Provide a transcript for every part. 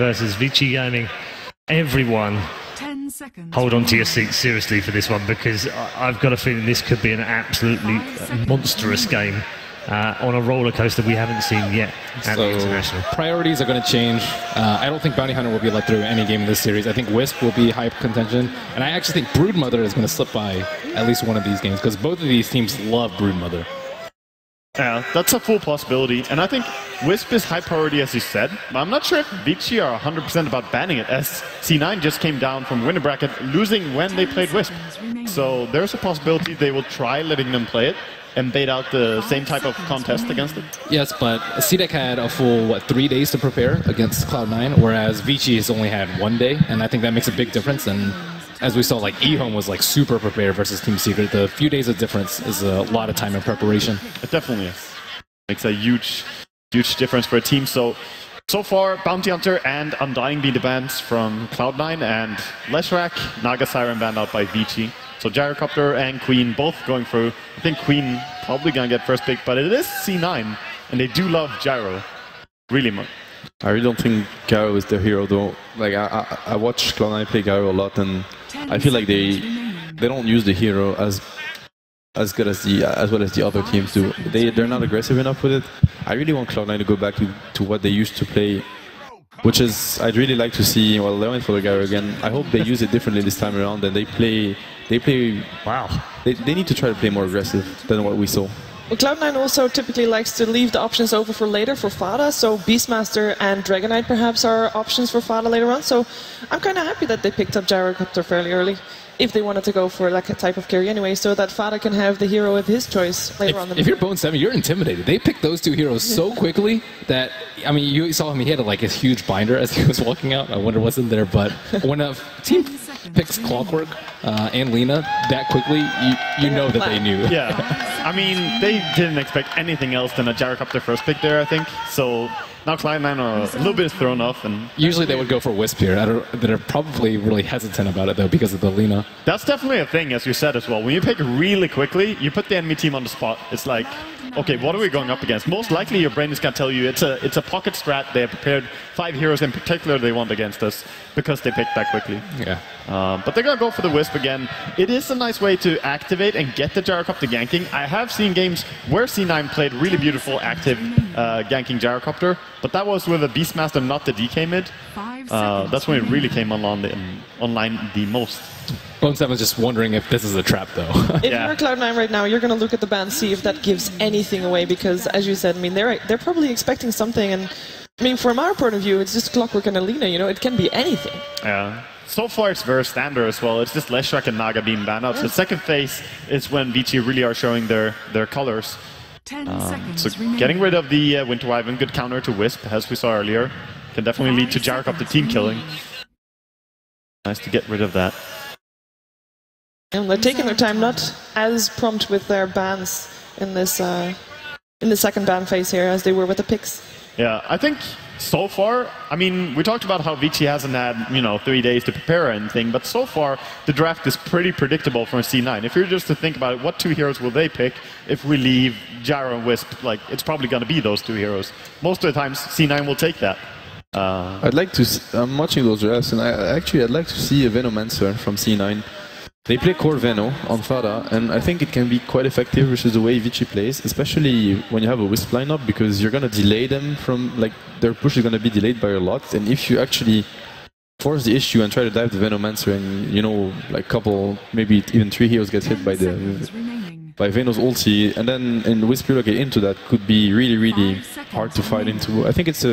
versus Vici Gaming. Everyone, hold on to your seats seriously for this one, because I've got a feeling this could be an absolutely monstrous game on a roller coaster we haven't seen yet at the International. Priorities are going to change. I don't think Bounty Hunter will be let through any game in this series. I think Wisp will be high contention, and I actually think Broodmother is going to slip by at least one of these games, because both of these teams love Broodmother. Yeah, that's a full possibility, and I think Wisp is high priority, as you said, but I'm not sure if Vici are 100% about banning it, as C9 just came down from winner bracket, losing when they played Wisp. So there's a possibility they will try letting them play it and bait out the same type of contest against it. Yes, but CDEC had a full, 3 days to prepare against Cloud9, whereas Vici has only had 1 day, and I think that makes a big difference. And as we saw, like, eHome was like super prepared versus Team Secret. The few days of difference is a lot of time in preparation. It definitely is. Makes a huge difference for a team. So far, Bounty Hunter and Undying being the bans from Cloud9, and Leshrac, Naga Siren banned out by Vici. So Gyrocopter and Queen both going through. I think Queen probably gonna get first pick, but it is C9, and they do love Gyro really much. I really don't think Gyro is their hero, though. Like I watch Cloud9 play Gyro a lot, and I feel like they don't use the hero as good as well as the other teams do. They're not aggressive enough with it. I really want Cloud9 to go back to what they used to play, which is, I'd really like to see. Well, they went for the Gyro again. I hope they use it differently this time around, and they play. Wow. They need to try to play more aggressive than what we saw. Well, Cloud9 also typically likes to leave the options over for later for Fada, so Beastmaster and Dragonite perhaps are options for Fada later on, so I'm kind of happy that they picked up Gyrocopter fairly early, if they wanted to go for like a type of carry anyway, so that Fada can have the hero of his choice later on. If you're Bone7, you're intimidated. They picked those two heroes so quickly that, I mean, you saw him, he had like a huge binder as he was walking out. I wonder what's in there, but when a team picks Clockwork and Lina that quickly, you know that they knew. Yeah, I mean, they didn't expect anything else than a Gyrocopter first pick there, I think. So now Cloud9 are a little bit thrown off. And usually they would go for Wisp here. They're probably really hesitant about it, though, because of the Lina. That's definitely a thing, as you said as well. When you pick really quickly, you put the enemy team on the spot. It's like, okay, what are we going up against? Most likely your brain is going to tell you it's a pocket strat. They have prepared 5 heroes in particular they want against us because they picked that quickly. Yeah. But they're going to go for the Wisp again. It is a nice way to activate and get the Gyrocopter ganking. I have seen games where C9 played really beautiful active ganking Gyrocopter, but that was with a Beastmaster, not the DK mid. That's when it really came online the most. Bone7 is just wondering if this is a trap, though. If you're Cloud9 right now, you're going to look at the ban, see if that gives anything away, because, as you said, I mean, they're probably expecting something, and I mean, from our point of view, it's just Clockwork and Alina, you know, it can be anything. Yeah. So far, it's very standard as well. It's just Leshrac and Naga being banned out. So the second phase is when Vici really are showing their colors. So getting rid of the Winter Wyvern, good counter to Wisp, as we saw earlier, can definitely lead to Gyrocopter team killing. Nice to get rid of that. And they're taking their time, not as prompt with their bans in this in the second ban phase here as they were with the picks. Yeah, I think so far, I mean, we talked about how Vici hasn't had, 3 days to prepare or anything, but so far the draft is pretty predictable from C9. If you're just to think about it, what 2 heroes will they pick if we leave Gyro and Wisp? Like, it's probably going to be those 2 heroes. Most of the times, C9 will take that. I'd like to. I'm watching those drafts, and I'd like to see a Venomancer from C9. They play core Veno on Fada, and I think it can be quite effective versus the way Vici plays, especially when you have a Wisp lineup, because you're going to delay them from, like, their push is going to be delayed by a lot, and if you actually force the issue and try to dive the Venomancer and, like, couple, maybe even 3 heroes get hit by Veno's ulti, and then in Wisp you get into that, could be really, really hard to fight into. I think it's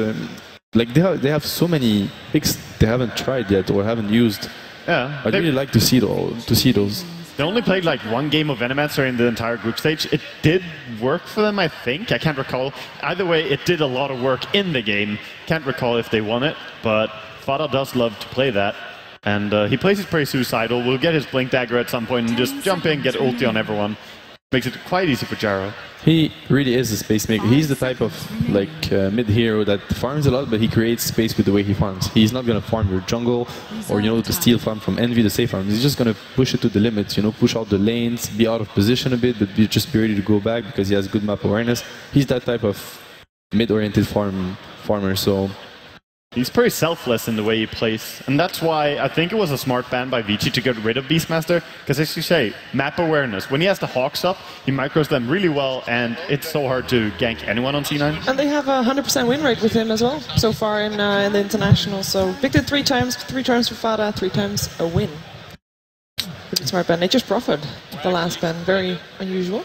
like they have so many picks they haven't tried yet or haven't used. Yeah, I'd really like to see those. They only played like 1 game of Venomancer in the entire group stage. It did work for them, I think. I can't recall. Either way, it did a lot of work in the game. Can't recall if they won it, but Fada does love to play that. And he plays it pretty suicidal. We'll get his Blink Dagger at some point and just jump in, get ulti on everyone. Makes it quite easy for Gyro. He really is a space maker. He's the type of mid-hero that farms a lot, but he creates space with the way he farms. He's not going to farm your jungle or the steal farm from Envy, the safe farm. He's just going to push it to the limits, push out the lanes, be out of position a bit, but just be ready to go back because he has good map awareness. He's that type of mid-oriented farmer, so He's pretty selfless in the way he plays, and that's why I think it was a smart ban by Vici to get rid of Beastmaster, because as you say, map awareness. When he has the Hawks up, he micros them really well, and it's so hard to gank anyone on C9. And they have a 100% win rate with him as well, so far in the International. So picked it 3 times for Fada, 3 times a win. Pretty smart ban. They just proffered the last ban, very unusual.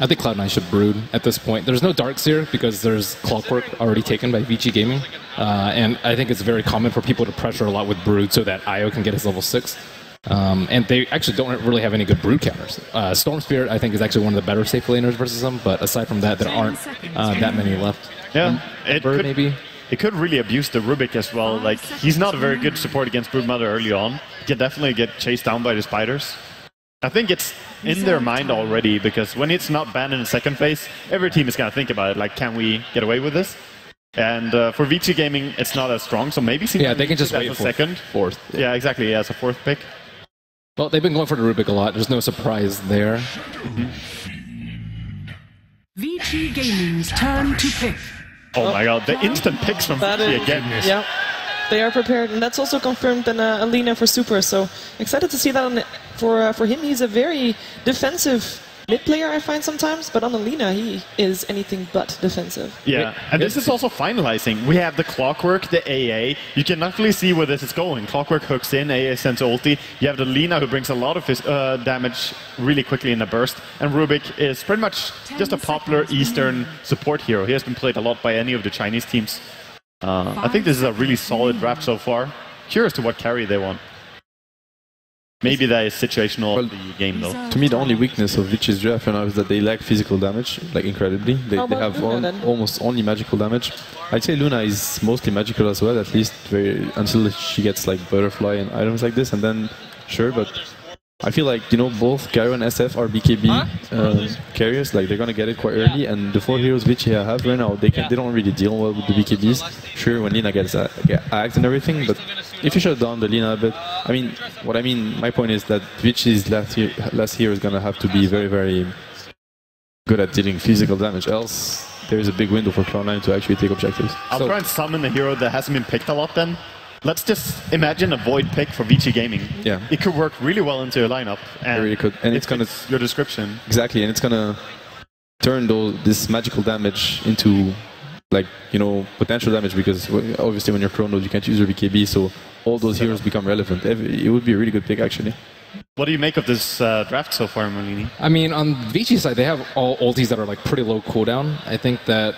I think Cloud9 should brood at this point. There's no Darks here because there's Clockwork already taken by Vici Gaming. And I think it's very common for people to pressure a lot with brood so that Io can get his level 6. And they actually don't really have any good brood counters. Storm Spirit, I think, is actually one of the better safe laners versus them, but aside from that, there aren't that many left. Yeah, maybe. It could really abuse the Rubik as well. Like, he's not a very good support against Broodmother early on. He can definitely get chased down by the spiders. I think it's in their mind already, because when it's not banned in the second phase, every team is going to think about it, like, can we get away with this? And for Vici Gaming, it's not as strong, so maybe they can just wait for second. Fourth. Yeah, exactly, as a 4th pick. Well, they've been going for the Rubik a lot. There's no surprise there. Vici Gaming's turn to pick. Oh my god, the instant picks from Vici again. Yeah, they are prepared, and that's also confirmed in Alina for Super, so excited to see that for him. He's a very defensive mid player, I find sometimes, but on Alina he is anything but defensive. Yeah, and this is also finalizing. We have the Clockwork, the AA. You can definitely see where this is going. Clockwork hooks in, AA sends ulti. You have the Lina, who brings a lot of his damage really quickly in a burst. And Rubik is pretty much just a popular Eastern support hero. He has been played a lot by any of the Chinese teams. I think this is a really solid draft so far. Curious to what carry they want. Maybe that is situational of the game, though. To me, the only weakness of Vici's draft now is that they lack physical damage, like incredibly. They have almost only magical damage. I'd say Luna is mostly magical as well, at least until she gets like Butterfly and items like this, and then sure, but I feel like, you know, both Gyro and SF are BKB carriers, like they're gonna get it quite early, and the 4 heroes Vici have right now, they don't really deal well with the BKBs. Sure, when Lina gets act and everything, but if you shut down the Lina a bit, my point is that Vici's last hero is gonna have to be very, very good at dealing physical damage, else there is a big window for Cloud9 to actually take objectives. I'll try and summon a hero that hasn't been picked a lot then. Let's just imagine a void pick for Vici Gaming. Yeah. It could work really well into a lineup. And it really could. And it's gonna your description. Exactly, and it's gonna turn this magical damage into, like, you know, potential damage, because obviously when you're chronoed you can't use your BKB, so all those heroes become relevant. It would be a really good pick, actually. What do you make of this draft so far, Molini? I mean, on Vici's side, they have all ultis that are like pretty low cooldown. I think that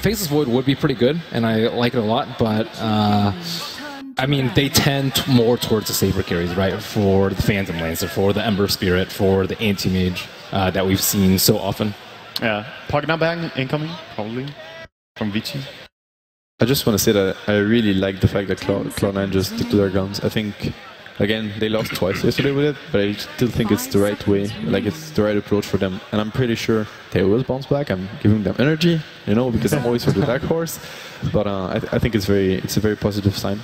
Faceless Void would be pretty good, and I like it a lot, but I mean, they tend more towards the saber carries, right? For the Phantom Lancer, for the Ember Spirit, for the Anti-Mage that we've seen so often. Yeah. Pagna Bang incoming, probably, from Vici. I just want to say that I really like the fact that Cloud9 just stick to their guns. I think, again, they lost twice yesterday with it, but I still think it's the right way, like it's the right approach for them. And I'm pretty sure they will bounce back. I'm giving them energy, you know, because I'm always for the dark horse. But I think it's a very positive sign.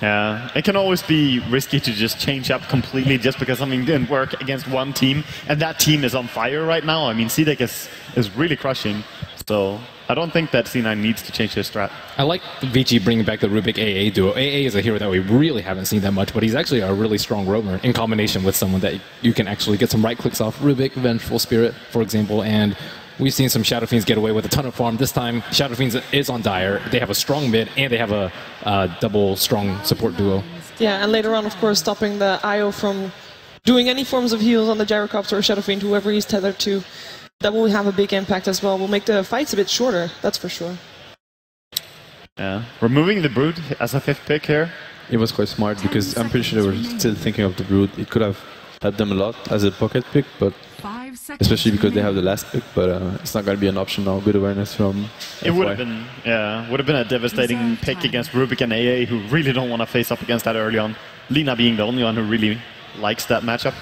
Yeah, it can always be risky to just change up completely just because something didn't work against one team, and that team is on fire right now. I mean, CDEC is really crushing, so I don't think that C9 needs to change their strat. I like Vici bringing back the Rubik AA duo. AA is a hero that we really haven't seen that much, but he's actually a really strong roamer in combination with someone that you can actually get some right clicks off. Rubik, Vengeful Spirit, for example, and we've seen some Shadow Fiends get away with a ton of farm. This time, Shadow Fiends is on Dire. They have a strong mid, and they have a double strong support duo. Yeah, and later on, of course, stopping the IO from doing any forms of heals on the Gyrocopter or Shadow Fiend, whoever he's tethered to. That will have a big impact as well. Will make the fights a bit shorter, that's for sure. Yeah, removing the Brood as a 5th pick here. It was quite smart, because I'm pretty sure they were still thinking of the Brood. It could have helped them a lot as a pocket pick, but especially because they have the last pick, but it's not going to be an option now. Good awareness from It would have been, would have been a devastating pick against Rubik and AA, who really don't want to face up against that early on. Lina being the only one who really likes that matchup.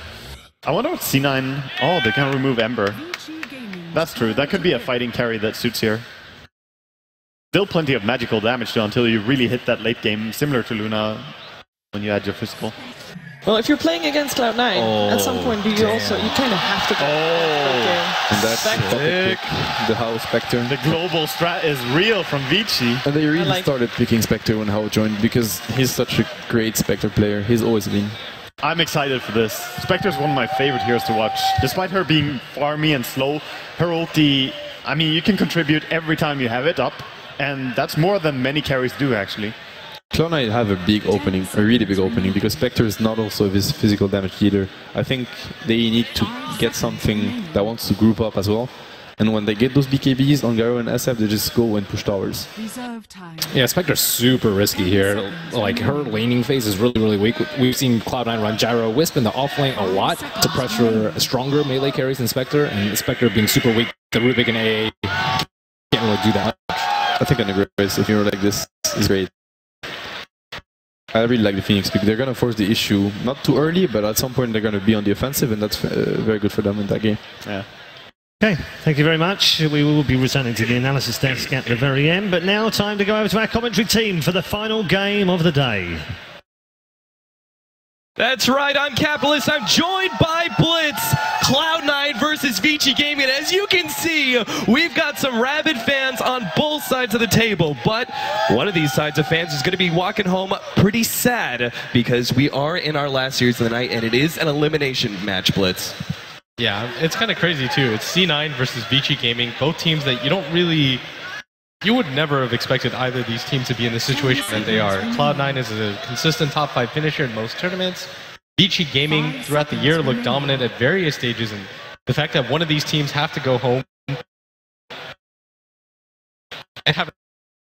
I wonder what C9... Oh, they can remove Ember. That's true. That could be a fighting carry that suits here. Still plenty of magical damage though until you really hit that late game, similar to Luna when you add your physical. Well, if you're playing against Cloud9, at some point you kind of have to go. And that's sick. The House Spectre. The global strat is real from Vici. And they really started picking Spectre when Howe joined because he's such a great Spectre player. He's always been. I'm excited for this. Spectre is one of my favorite heroes to watch. Despite her being farmy and slow, her ulti, I mean, you can contribute every time you have it up. And that's more than many carries do, actually. Cloud9 have a big opening, a really big opening, because Spectre is not also his physical damage leader. I think they need to get something that wants to group up as well. And when they get those BKBs on Gyro and SF, they just go and push towers. Yeah, Spectre's super risky here. Like, her laning phase is really, really weak. We've seen Cloud9 run Gyro Wisp in the off lane a lot to pressure stronger melee carries than Spectre, and Spectre being super weak, the Rubik and AA can't really do that. I think an aggressive if you're like this is great. I really like the Phoenix pick. They're going to force the issue not too early, but at some point they're going to be on the offensive, and that's very good for them in that game. Yeah. Okay, thank you very much. We will be returning to the analysis desk at the very end, but now time to go over to our commentary team for the final game of the day. That's right, I'm Capitalist. I'm joined by Blitz, Cloud9 versus Vici Gaming. And as you can see, we've got some rabid fans on both sides of the table. But one of these sides of fans is going to be walking home pretty sad because we are in our last series of the night and it is an elimination match, Blitz. Yeah, it's kind of crazy too. It's C9 versus Vici Gaming, both teams that you would never have expected either of these teams to be in the situation that they are. Cloud9 is a consistent top 5 finisher in most tournaments. Vici Gaming throughout the year looked dominant at various stages, and the fact that one of these teams have to go home and have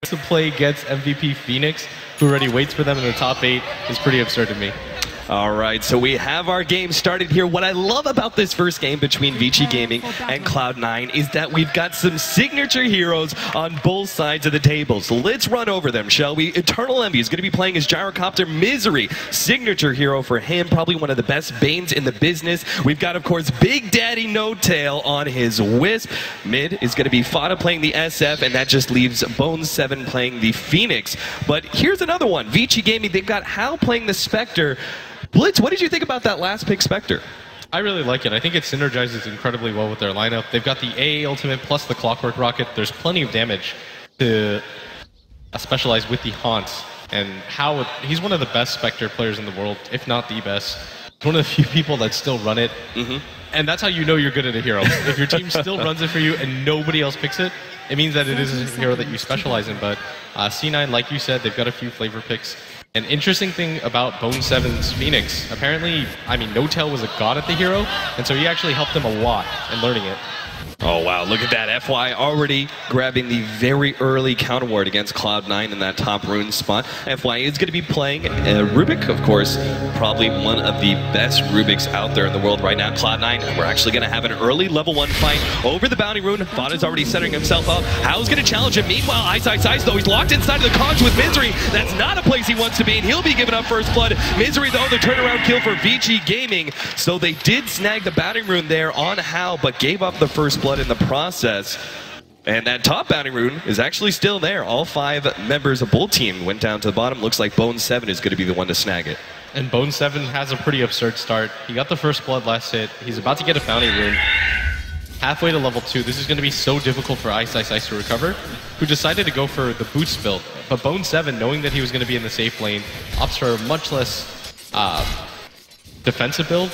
to play against MVP Phoenix, who already waits for them in the top 8, is pretty absurd to me. All right, so we have our game started here. What I love about this first game between Vici Gaming and Cloud9 is that we've got some signature heroes on both sides of the table. So let's run over them, shall we? Eternal Envy is going to be playing his Gyrocopter Misery. Signature hero for him, probably one of the best Banes in the business. We've got, of course, Big Daddy No Tail on his Wisp. Mid is going to be Fada playing the SF, and that just leaves Bone7 playing the Phoenix. But here's another one. Vici Gaming, they've got Hal playing the Spectre. Blitz, what did you think about that last pick, Spectre? I really like it. I think it synergizes incredibly well with their lineup. They've got the AA ultimate plus the Clockwork Rocket. There's plenty of damage to specialize with the Haunt. And he's one of the best Spectre players in the world, if not the best. He's one of the few people that still run it. And that's how you know you're good at a hero. If your team still runs it for you and nobody else picks it, it means that it is a hero that you specialize in. But C9, like you said, they've got a few flavor picks. An interesting thing about Bone7's Phoenix, apparently, I mean, No Tail was a god at the hero, and so he actually helped them a lot in learning it. Oh, wow, look at that. FY already grabbing the very early counter ward against Cloud9 in that top rune spot. FY is going to be playing Rubik, of course, probably one of the best Rubiks out there in the world right now. Cloud9, we're actually going to have an early level 1 fight over the bounty rune. Fada's already setting himself up. How's going to challenge him? Meanwhile, Ice, though, he's locked inside of the cogs with Misery. That's not a place he wants to be, and he'll be giving up first blood. Misery, though, the turnaround kill for Vici Gaming. So they did snag the bounty rune there on Hal, but gave up the first blood in the process. And that top bounty rune is actually still there. All 5 members of both team went down to the bottom. Looks like Bone7 is going to be the one to snag it. And Bone7 has a pretty absurd start. He got the first blood last hit. He's about to get a bounty rune. Halfway to level 2. This is going to be so difficult for Ice to recover, who decided to go for the boots build. But Bone7, knowing that he was going to be in the safe lane, opts for a much less defensive build.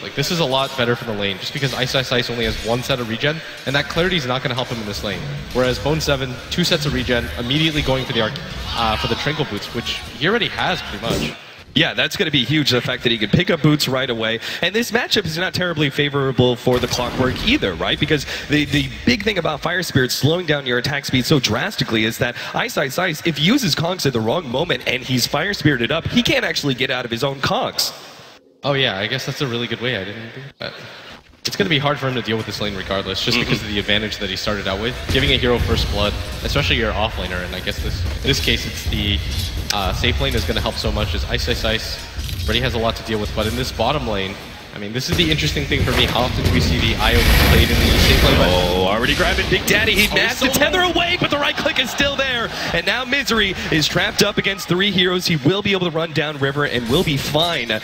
Like, this is a lot better for the lane, just because Ice only has 1 set of regen, and that clarity is not going to help him in this lane. Whereas Bone7, 2 sets of regen, immediately going for the Trinkle boots, which he already has pretty much. Yeah, that's going to be huge, the fact that he can pick up boots right away. And this matchup is not terribly favorable for the Clockwork either, right? Because the big thing about Fire Spirit slowing down your attack speed so drastically is that Ice, if he uses cogs at the wrong moment and he's Fire Spirited up, he can't actually get out of his own cogs. Oh yeah, I guess that's a really good way. I didn't think that. It's going to be hard for him to deal with this lane regardless, just because of the advantage that he started out with. Giving a hero first blood, especially your offlaner, and I guess in this case it's the safe lane is going to help so much, as Ice already has a lot to deal with. But in this bottom lane, I mean, this is the interesting thing for me. How often do we see the IO played in the safe lane? Oh, already grabbing Big Daddy. He managed to tether away, but the right click is still there. And now Misery is trapped up against 3 heroes. He will be able to run down river and will be fine.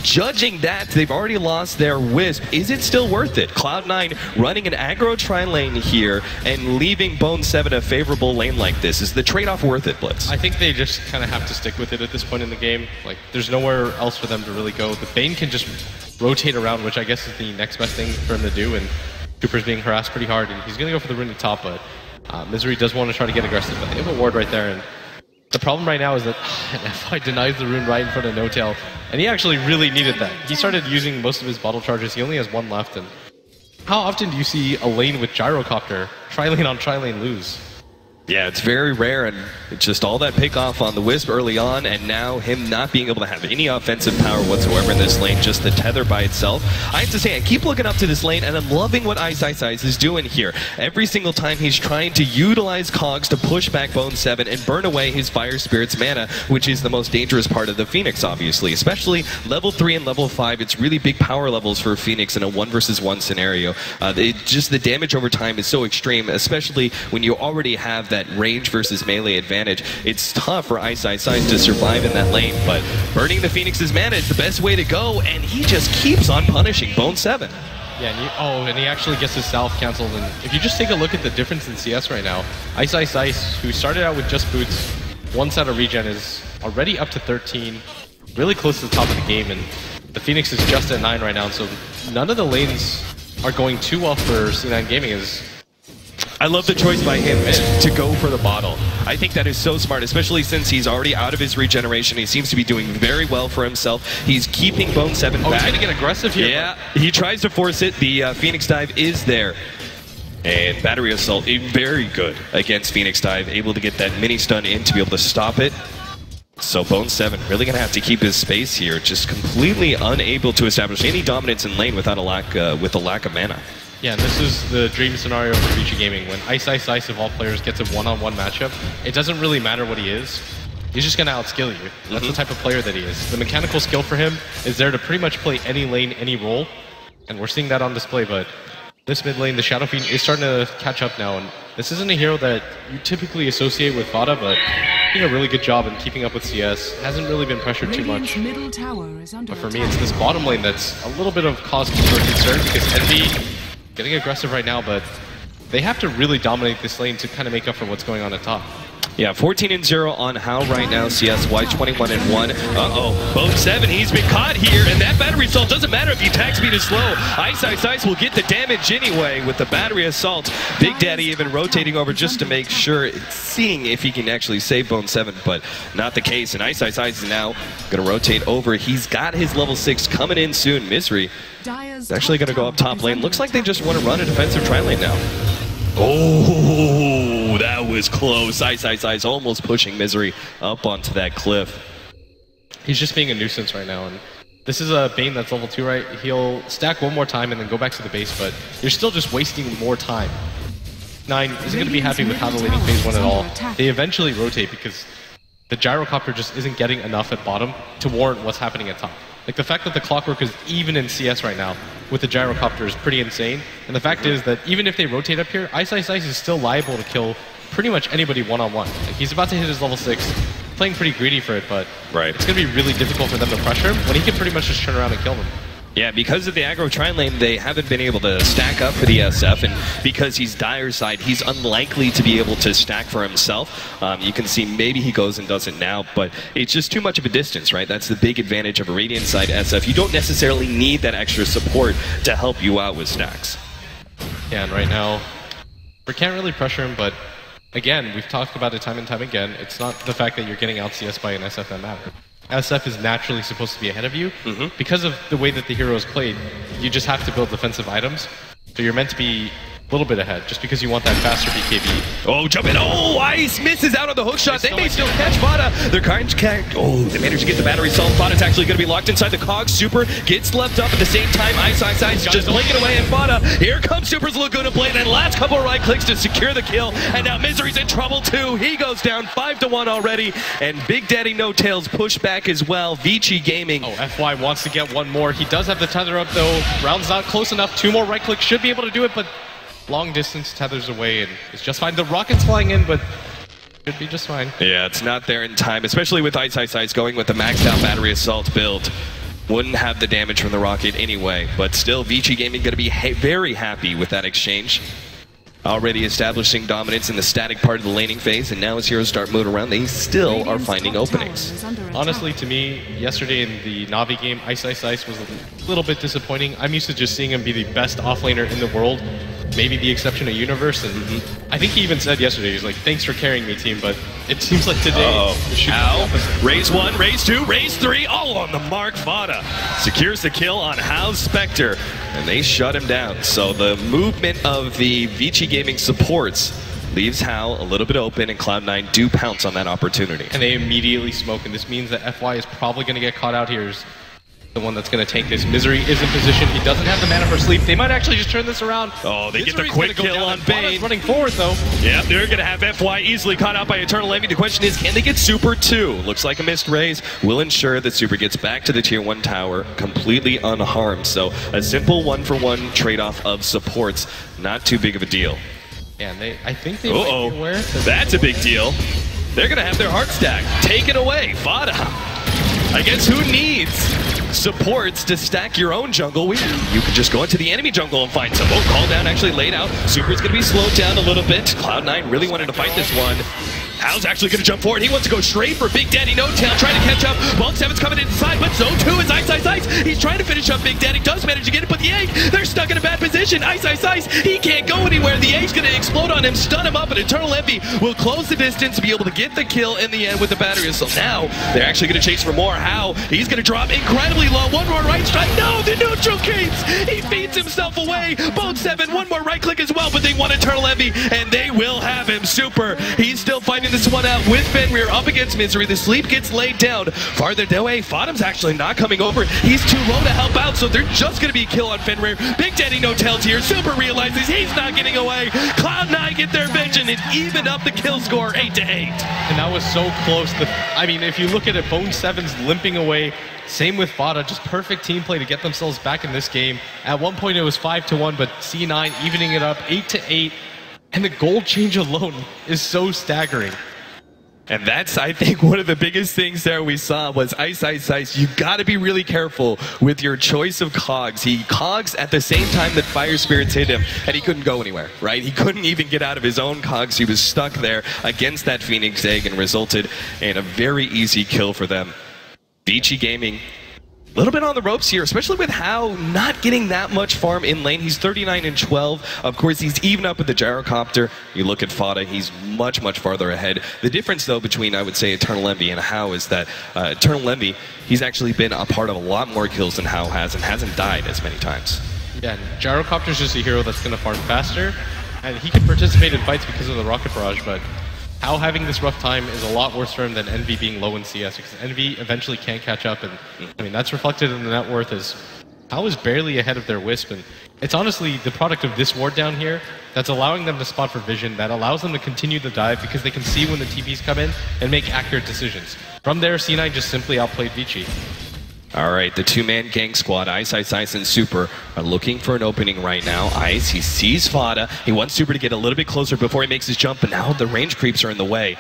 judging that, they've already lost their Wisp. Is it still worth it? Cloud9 running an aggro tri-lane here and leaving Bone 7 a favorable lane like this. Is the trade-off worth it, Blitz? I think they just kind of have to stick with it at this point in the game. Like, there's nowhere else for them to really go. The Bane can just rotate around, which I guess is the next best thing for him to do, and Cooper's being harassed pretty hard, and he's going to go for the rune at top, but Misery does want to try to get aggressive, but they have a ward right there, and the problem right now is that FI denies the rune right in front of No-Tail, and he actually really needed that. He started using most of his bottle charges, he only has one left, and how often do you see a lane with Gyrocopter, tri-lane on tri-lane lose? Yeah, it's very rare, and it's just all that pick off on the Wisp early on, and now him not being able to have any offensive power whatsoever in this lane, just the tether by itself. I have to say, I keep looking up to this lane, and I'm loving what Ice is doing here. Every single time he's trying to utilize Cogs to push back Bone 7 and burn away his Fire Spirit's mana, which is the most dangerous part of the Phoenix, obviously. Especially level 3 and level 5, it's really big power levels for Phoenix in a 1 versus 1 scenario. Just the damage over time is so extreme, especially when you already have that range versus melee advantage. It's tough for Ice to survive in that lane, but burning the Phoenix's mana is the best way to go, and he just keeps on punishing Bone 7. Yeah, and he actually gets his salve cancelled, and if you just take a look at the difference in CS right now, Ice, who started out with just boots, 1 set of regen, is already up to 13, really close to the top of the game, and the Phoenix is just at 9 right now, so none of the lanes are going too well for C9 Gaming. I love the choice by him to go for the bottle. I think that is so smart, especially since he's already out of his regeneration. He seems to be doing very well for himself. He's keeping Bone 7 back. He's going to get aggressive here. Yeah, he tries to force it. The Phoenix Dive is there. And Battery Assault, very good against Phoenix Dive, able to get that mini stun in to be able to stop it. So Bone 7 really going to have to keep his space here, just completely unable to establish any dominance in lane without a lack of mana. Yeah, and this is the dream scenario for Vici Gaming. When Ice of all players gets a one-on-one matchup, it doesn't really matter what he is. He's just going to outskill you. That's the type of player that he is. The mechanical skill for him is there to pretty much play any lane, any role, and we're seeing that on display, but this mid lane, the Shadow Fiend, is starting to catch up now, and this isn't a hero that you typically associate with Vada, but doing a really good job in keeping up with CS. Hasn't really been pressured too much. But for me, it's this bottom lane that's a little bit of cause for concern, because Envy getting aggressive right now, but they have to really dominate this lane to kind of make up for what's going on at top. Yeah, 14-0 on How right now. CSY 21-1. Uh-oh, Bone 7, he's been caught here, and that Battery Assault doesn't matter if the attack speed is slow. Ice will get the damage anyway with the Battery Assault. Big Daddy even rotating over just to make sure, seeing if he can actually save Bone 7, but not the case. And Ice is now going to rotate over. He's got his level 6 coming in soon. Misery is actually going to go up top lane. Looks like they just want to run a defensive tri-lane now. Oh, that was close. Ice almost pushing Misery up onto that cliff. He's just being a nuisance right now, and this is a Bane that's level 2, right? He'll stack one more time and then go back to the base, but you're still just wasting more time. 9 isn't going to be happy with how the laning phase went at all. They eventually rotate because the Gyrocopter just isn't getting enough at bottom to warrant what's happening at top. Like, the fact that the Clockwork is even in CS right now with the Gyrocopter is pretty insane. And the fact is that even if they rotate up here, Ice is still liable to kill pretty much anybody one-on-one. Like, he's about to hit his level 6, playing pretty greedy for it, but it's going to be really difficult for them to pressure him when he can pretty much just turn around and kill them. Yeah, because of the aggro tri-lane, they haven't been able to stack up for the SF, and because he's Dire side, he's unlikely to be able to stack for himself. You can see maybe he goes and does it now, but it's just too much of a distance, right? That's the big advantage of a Radiant side SF. You don't necessarily need that extra support to help you out with stacks. Yeah, and right now, we can't really pressure him, but again, we've talked about it time and time again. It's not the fact that you're getting out CS by an SF that matters. SF is naturally supposed to be ahead of you. Because of the way that the hero is played, you just have to build defensive items. So you're meant to be a little bit ahead, just because you want that faster BKB. Oh, jump in. Oh, Ice misses out on the hook shot. They may still catch Vada. They're kind of... Oh, they managed to get the Battery Assault. Vada's actually going to be locked inside the Cog. Super gets left up at the same time. Ice just blinking away, and Vada. Here comes Super's Laguna Blade, and last couple of right clicks to secure the kill. And now Misery's in trouble too. He goes down 5-1 already, and Big Daddy No Tails push back as well. Vici Gaming. Oh, FY wants to get one more. He does have the tether up though. Round's not close enough. 2 more right clicks should be able to do it, but long distance tethers away, and it's just fine. The rocket's flying in, but should be just fine. Yeah, it's not there in time, especially with Ice going with the maxed out Battery Assault build. wouldn't have the damage from the rocket anyway. But still, Vici Gaming going to be very happy with that exchange. Already establishing dominance in the static part of the laning phase, and now as heroes start moving around, they still are finding openings. Honestly, to me, yesterday in the Na'Vi game, Ice was a little bit disappointing. I'm used to just seeing him be the best offlaner in the world, maybe the exception of Universe, and I think he even said yesterday, he's like, thanks for carrying me, team, but it seems like today... Raise 1, raise 2, raise 3, all on the mark. Fada secures the kill on Hao's Spectre, and they shut him down. So the movement of the Vici Gaming supports leaves Hao a little bit open, and Cloud9 do pounce on that opportunity. And they immediately smoke, and this means that FY is probably going to get caught out here. The one that's going to take this. Misery is in position. He doesn't have the mana for sleep. They might actually just turn this around. Oh, they Misery's get the quick kill on Bane. Running forward, though. Yeah, they're going to have FY easily caught out by Eternal Envy. The question is, can they get Super 2? Looks like a missed raise will ensure that Super gets back to the Tier 1 tower completely unharmed. So a simple 1-for-1 trade-off of supports. Not too big of a deal. Yeah, and I think they might be aware. That's a big deal. They're going to have their heart stack taken away. Fada. I guess who needs supports to stack your own jungle? You can just go into the enemy jungle and find some. Call down actually laid out. Super's going to be slowed down a little bit. Cloud9 really wanted to fight this one. Hao's actually going to jump forward. He wants to go straight for Big Daddy No Tail, trying to catch up. Bone 7's coming inside, but Zone 2 is Ice. He's trying to finish up Big Daddy. Does manage to get it, but the egg, they're stuck in a bad position. Ice. He can't go anywhere. The egg's going to explode on him, stun him up, and Eternal Envy will close the distance to be able to get the kill in the end with the battery. So now they're actually going to chase for more. Hao, he's going to drop incredibly low. One more right strike. No, the neutral creeps. He feeds himself away. Bone 7, one more right click as well, but they want Eternal Envy, and they will have him. Super, he's still fighting this one out with Fenrir up against Misery. The sleep gets laid down. Farther away, Fadam's actually not coming over. He's too low to help out, so they're just going to be a kill on Fenrir. Big Daddy No Tails here. Super realizes he's not getting away. Cloud9 get their vision and even up the kill score 8-8. And that was so close. I mean, if you look at it, Bone 7's limping away. Same with Fada, just perfect team play to get themselves back in this game. At one point it was 5-1, but C9 evening it up 8-8. And the gold change alone is so staggering. And that's, I think, one of the biggest things there we saw was Ice. You got to be really careful with your choice of cogs. He cogs at the same time that Fire Spirits hit him, and he couldn't go anywhere, right? He couldn't even get out of his own cogs. He was stuck there against that Phoenix Egg and resulted in a very easy kill for them. Vici Gaming, a little bit on the ropes here, especially with Hao not getting that much farm in lane. He's 39-12. Of course, he's even up with the gyrocopter. You look at Fada, he's much farther ahead. The difference, though, between, I would say, Eternal Envy and Hao is that Eternal Envy, he's actually been a part of a lot more kills than Hao has and hasn't died as many times. Yeah, gyrocopter's just a hero that's going to farm faster, and he can participate in fights because of the rocket barrage, but Hao having this rough time is a lot worse for him than Envy being low in CS, because Envy eventually can't catch up, and I mean that's reflected in the net worth as Hao is barely ahead of their Wisp, and it's honestly the product of this ward down here that's allowing them to spot for vision, that allows them to continue the dive because they can see when the TPs come in and make accurate decisions. From there, C9 just simply outplayed Vici. All right, the two-man gang squad, Ice, and Super, are looking for an opening right now. Ice, he sees Fada. He wants Super to get a little bit closer before he makes his jump, but now the range creeps are in the way,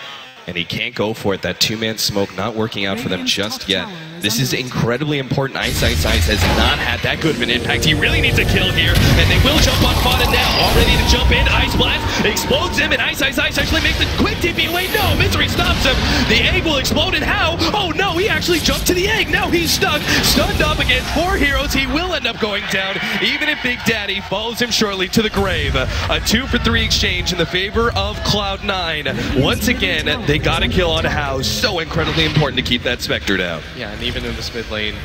and he can't go for it. That two-man smoke not working out for them just yet. This is incredibly important. Ice has not had that good of an impact. He really needs a kill here, and they will jump on Fada now. All ready to jump in. Ice Blast explodes him, and Ice actually makes the quick TP away. No, Misery stops him. The egg will explode, and Hao? Oh no, he actually jumped to the egg. Now he's stuck, stunned up against 4 heroes. He will end up going down, even if Big Daddy follows him shortly to the grave. A 2-for-3 exchange in the favor of Cloud9. Once again, they got a kill on Hao. So incredibly important to keep that Spectre down. Yeah, and even in this mid lane,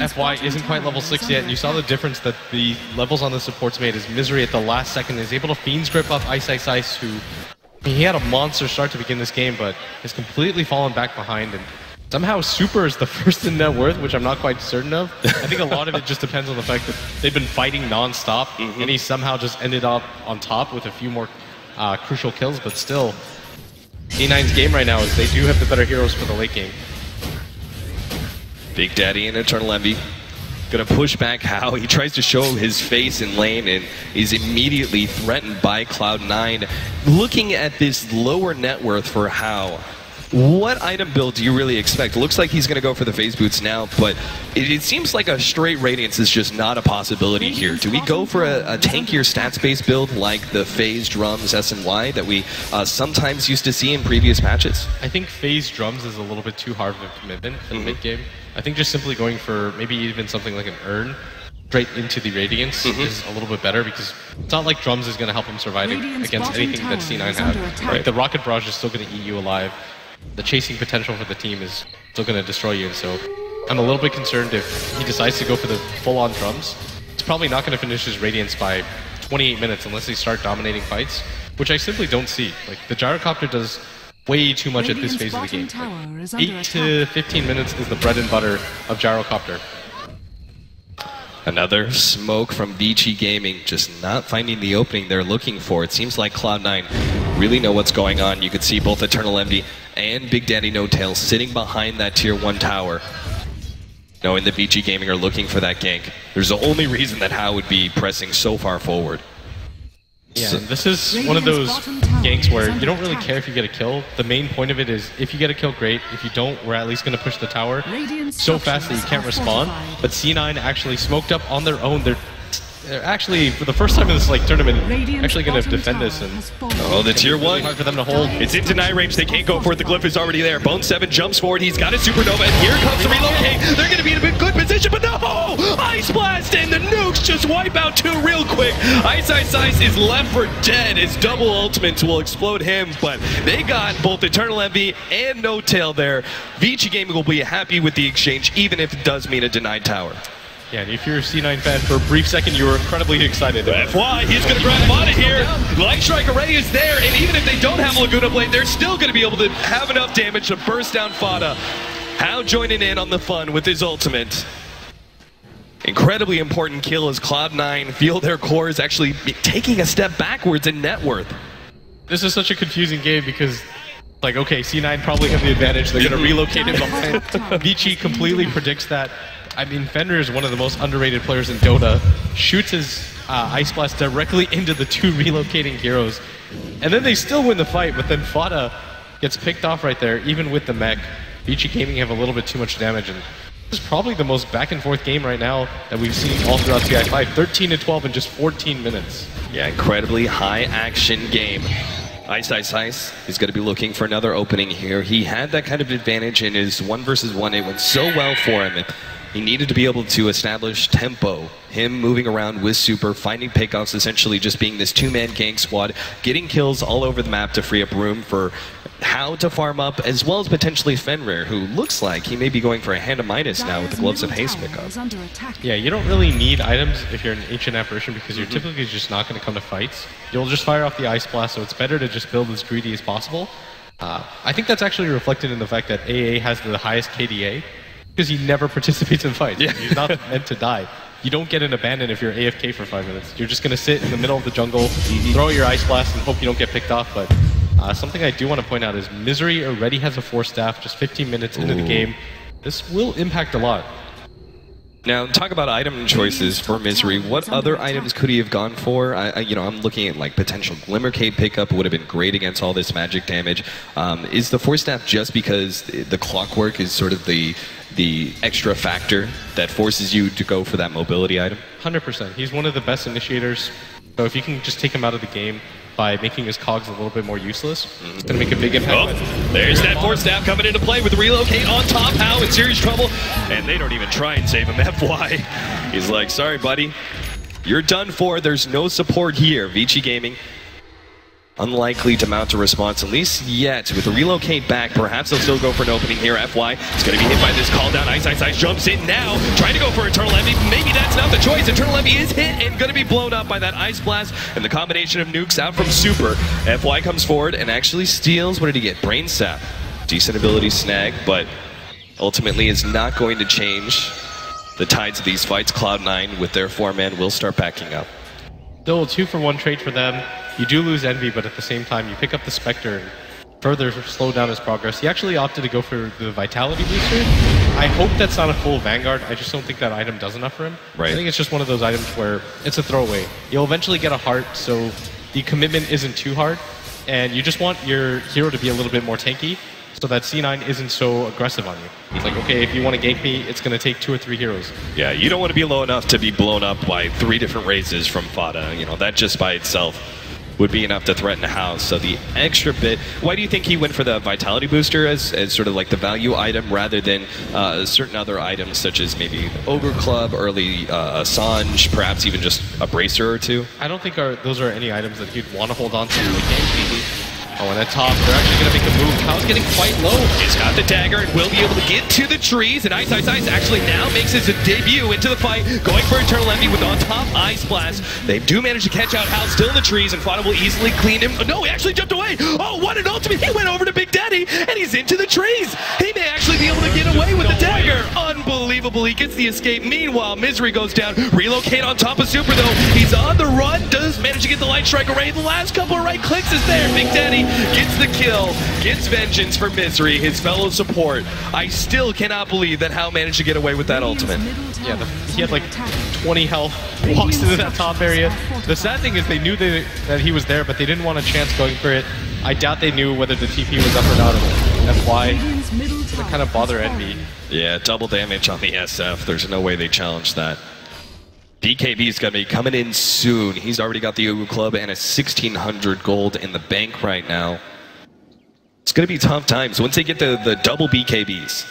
FY isn't quite level 6 yet, and you saw the difference that the levels on the supports made as Misery at the last second is able to Fiend's Grip up Ice, who, I mean, he had a monster start to begin this game, but has completely fallen back behind, and somehow Super is the first in net worth, which I'm not quite certain of. I think a lot of it just depends on the fact that they've been fighting non-stop, and he somehow just ended up on top with a few more crucial kills, but still, C9's game right now is they do have the better heroes for the late game. Big Daddy and Eternal Envy gonna push back Hao. He tries to show his face in lane and is immediately threatened by Cloud9. Looking at this lower net worth for Hao, What item build do you really expect? It looks like he's going to go for the phase boots now, but it seems like a straight Radiance is just not a possibility here. Do we go for a tankier stats-based build like the phase drums SNY that we sometimes used to see in previous matches? I think phase drums is a little bit too hard of a commitment in the mid-game. I think just simply going for maybe even something like an urn straight into the Radiance is a little bit better, because it's not like drums is going to help him survive against anything that C9 has. Right? The rocket barrage is still going to eat you alive. The chasing potential for the team is still going to destroy you, and so I'm a little bit concerned if he decides to go for the full-on drums. He's probably not going to finish his Radiance by 28 minutes unless they start dominating fights, which I simply don't see. Like, the gyrocopter does way too much at this phase of the game. Like, 8 to 15 minutes is the bread and butter of gyrocopter. Another smoke from Vici Gaming, just not finding the opening they're looking for. It seems like Cloud9 really know what's going on. You can see both Eternal Envy and Big Daddy No Tail sitting behind that tier 1 tower, knowing that Vici Gaming are looking for that gank. There's the only reason that Hao would be pressing so far forward. Yeah, this is one of those ganks where you don't really care if you get a kill. The main point of it is, if you get a kill, great. If you don't, we're at least going to push the tower so fast that you can't respond. But C9 actually smoked up on their own. They're actually, for the first time in this tournament, actually going to defend this. And oh, the tier 1. Hard for them to hold. It's in deny range. They can't go for it. The glyph is already there. Bone 7 jumps forward. He's got a supernova, and here comes the relocate. They're going to be in a good position, but no! Ice Blast, and the nukes just wipe out 2 real quick. Ice is left for dead. His double ultimate will explode him, but they got both Eternal Envy and No Tail there. Vici Gaming will be happy with the exchange, even if it does mean a denied tower. Yeah, and if you're a C9 fan, for a brief second, you were incredibly excited. FY, he's going to grab him out of here. Light Strike Array is there, and even if they don't have Laguna Blade, they're still going to be able to have enough damage to burst down Fada. Hao joining in on the fun with his ultimate. Incredibly important kill as Cloud9 feel their core is actually taking a step backwards in net worth. This is such a confusing game because, like, okay, C9 probably have the advantage. They're going to relocate him behind. Vici completely predicts that. I mean, Fenrir is one of the most underrated players in Dota. Shoots his Ice Blast directly into the 2 relocating heroes. And then they still win the fight, but then Fada gets picked off right there, even with the mech. Vici Gaming have a little bit too much damage, and this is probably the most back-and-forth game right now that we've seen all throughout TI5. 13-12 in just 14 minutes. Yeah, incredibly high-action game. Ice is going to be looking for another opening here. He had that kind of advantage in his 1 versus 1. It went so well for him. He needed to be able to establish tempo. Him moving around with super, finding pickoffs, essentially just being this 2-man gank squad, getting kills all over the map to free up room for Hao to farm up, as well as potentially Fenrir, who looks like he may be going for a hand of Midas now with the Gloves of Haste pickup. Yeah, you don't really need items if you're an Ancient Apparition, because you're typically just not going to come to fights. You'll just fire off the Ice Blast, so it's better to just build as greedy as possible. I think that's actually reflected in the fact that AA has the highest KDA, because he never participates in fights. Yeah. He's not meant to die. You don't get an abandon if you're AFK for 5 minutes. You're just going to sit in the middle of the jungle, throw your Ice Blast, and hope you don't get picked off. But something I do want to point out is Misery already has a 4-staff just 15 minutes into the game. This will impact a lot. Now, talk about item choices for Misery. What other items could he have gone for? I'm looking at like potential Glimmer Cape pickup. Would have been great against all this magic damage. Is the 4-staff just because the clockwork is sort of the extra factor that forces you to go for that mobility item? 100%. He's one of the best initiators. So if you can just take him out of the game by making his cogs a little bit more useless, it's going to make a big impact. Oh, there's that 4-staff coming into play with relocate on top. Hao in serious trouble, and they don't even try and save him. FY, he's like, sorry, buddy, you're done for. There's no support here. Vici Gaming unlikely to mount a response, at least yet. With the relocate back, perhaps they'll still go for an opening here. FY is going to be hit by this call down. Ice jumps in now, trying to go for Eternal Envy. Maybe that's not the choice. Eternal Envy is hit and going to be blown up by that Ice Blast, and the combination of nukes out from Super. FY comes forward and actually steals, what did he get? Brain Sap. Decent ability snag, but ultimately is not going to change the tides of these fights. Cloud9 with their 4-man will start backing up. Still a 2-for-1 trade for them. You do lose Envy, but at the same time, you pick up the Spectre and further slow down his progress. He actually opted to go for the Vitality booster. I hope that's not a full Vanguard. I just don't think that item does enough for him. Right. I think it's just one of those items where it's a throwaway. You'll eventually get a heart, so the commitment isn't too hard, and you just want your hero to be a little bit more tanky. so that C9 isn't so aggressive on you. He's like, okay, if you want to gank me, it's going to take 2 or 3 heroes. Yeah, you don't want to be low enough to be blown up by 3 different raises from Fada. You know, that just by itself would be enough to threaten a house. So the extra bit, why do you think he went for the Vitality Booster as sort of like the value item rather than certain other items such as maybe Ogre Club, early Sange, perhaps even just a Bracer or 2? I don't think those are any items that he'd want to hold on to in the game. Oh, and at top, they're actually going to make a move. Kyle's getting quite low. He's got the dagger and will be able to get to the trees. And Ice actually now makes his debut into the fight, going for Eternal Envy with on top Ice Blast. They do manage to catch out Hal still in the trees, and Fada will easily clean him. No, he actually jumped away. Oh, what an ultimate. He went over to Big Daddy, and he's into the trees. He may actually be able to get away with the dagger. Unbelievable. He gets the escape. Meanwhile, Misery goes down. Relocate on top of Super, though. He's on the run. Does manage to get the Light Strike array. The last couple of right clicks is there. Big Daddy gets the kill, gets vengeance for Misery, his fellow support. I still cannot believe that Hal managed to get away with that ultimate. Yeah, he had like 20 health, walks into that top area. The sad thing is they knew that he was there, but they didn't want a chance going for it. I doubt they knew whether the TP was up or not, and that's why they kind of bother Envy. Yeah, double damage on the SF. There's no way they challenge that. BKB's going to be coming in soon. He's already got the Ogre Club and a 1,600 gold in the bank right now. It's going to be tough times. Once they get the double BKBs,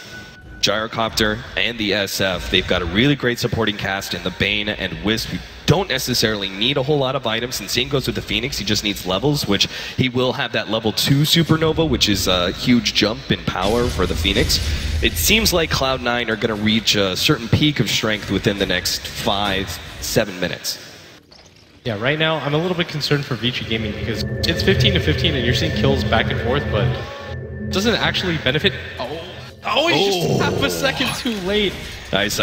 Gyrocopter and the SF, they've got a really great supporting cast in the Bane and Wisp, who don't necessarily need a whole lot of items. And same goes with the Phoenix. He just needs levels, which he will have that level 2 Supernova, which is a huge jump in power for the Phoenix. It seems like Cloud9 are going to reach a certain peak of strength within the next 5-7 minutes. Yeah, right now I'm a little bit concerned for Vici Gaming because it's 15-15 and you're seeing kills back and forth, but it doesn't actually benefit. Oh, he's just half a second too late. Ice.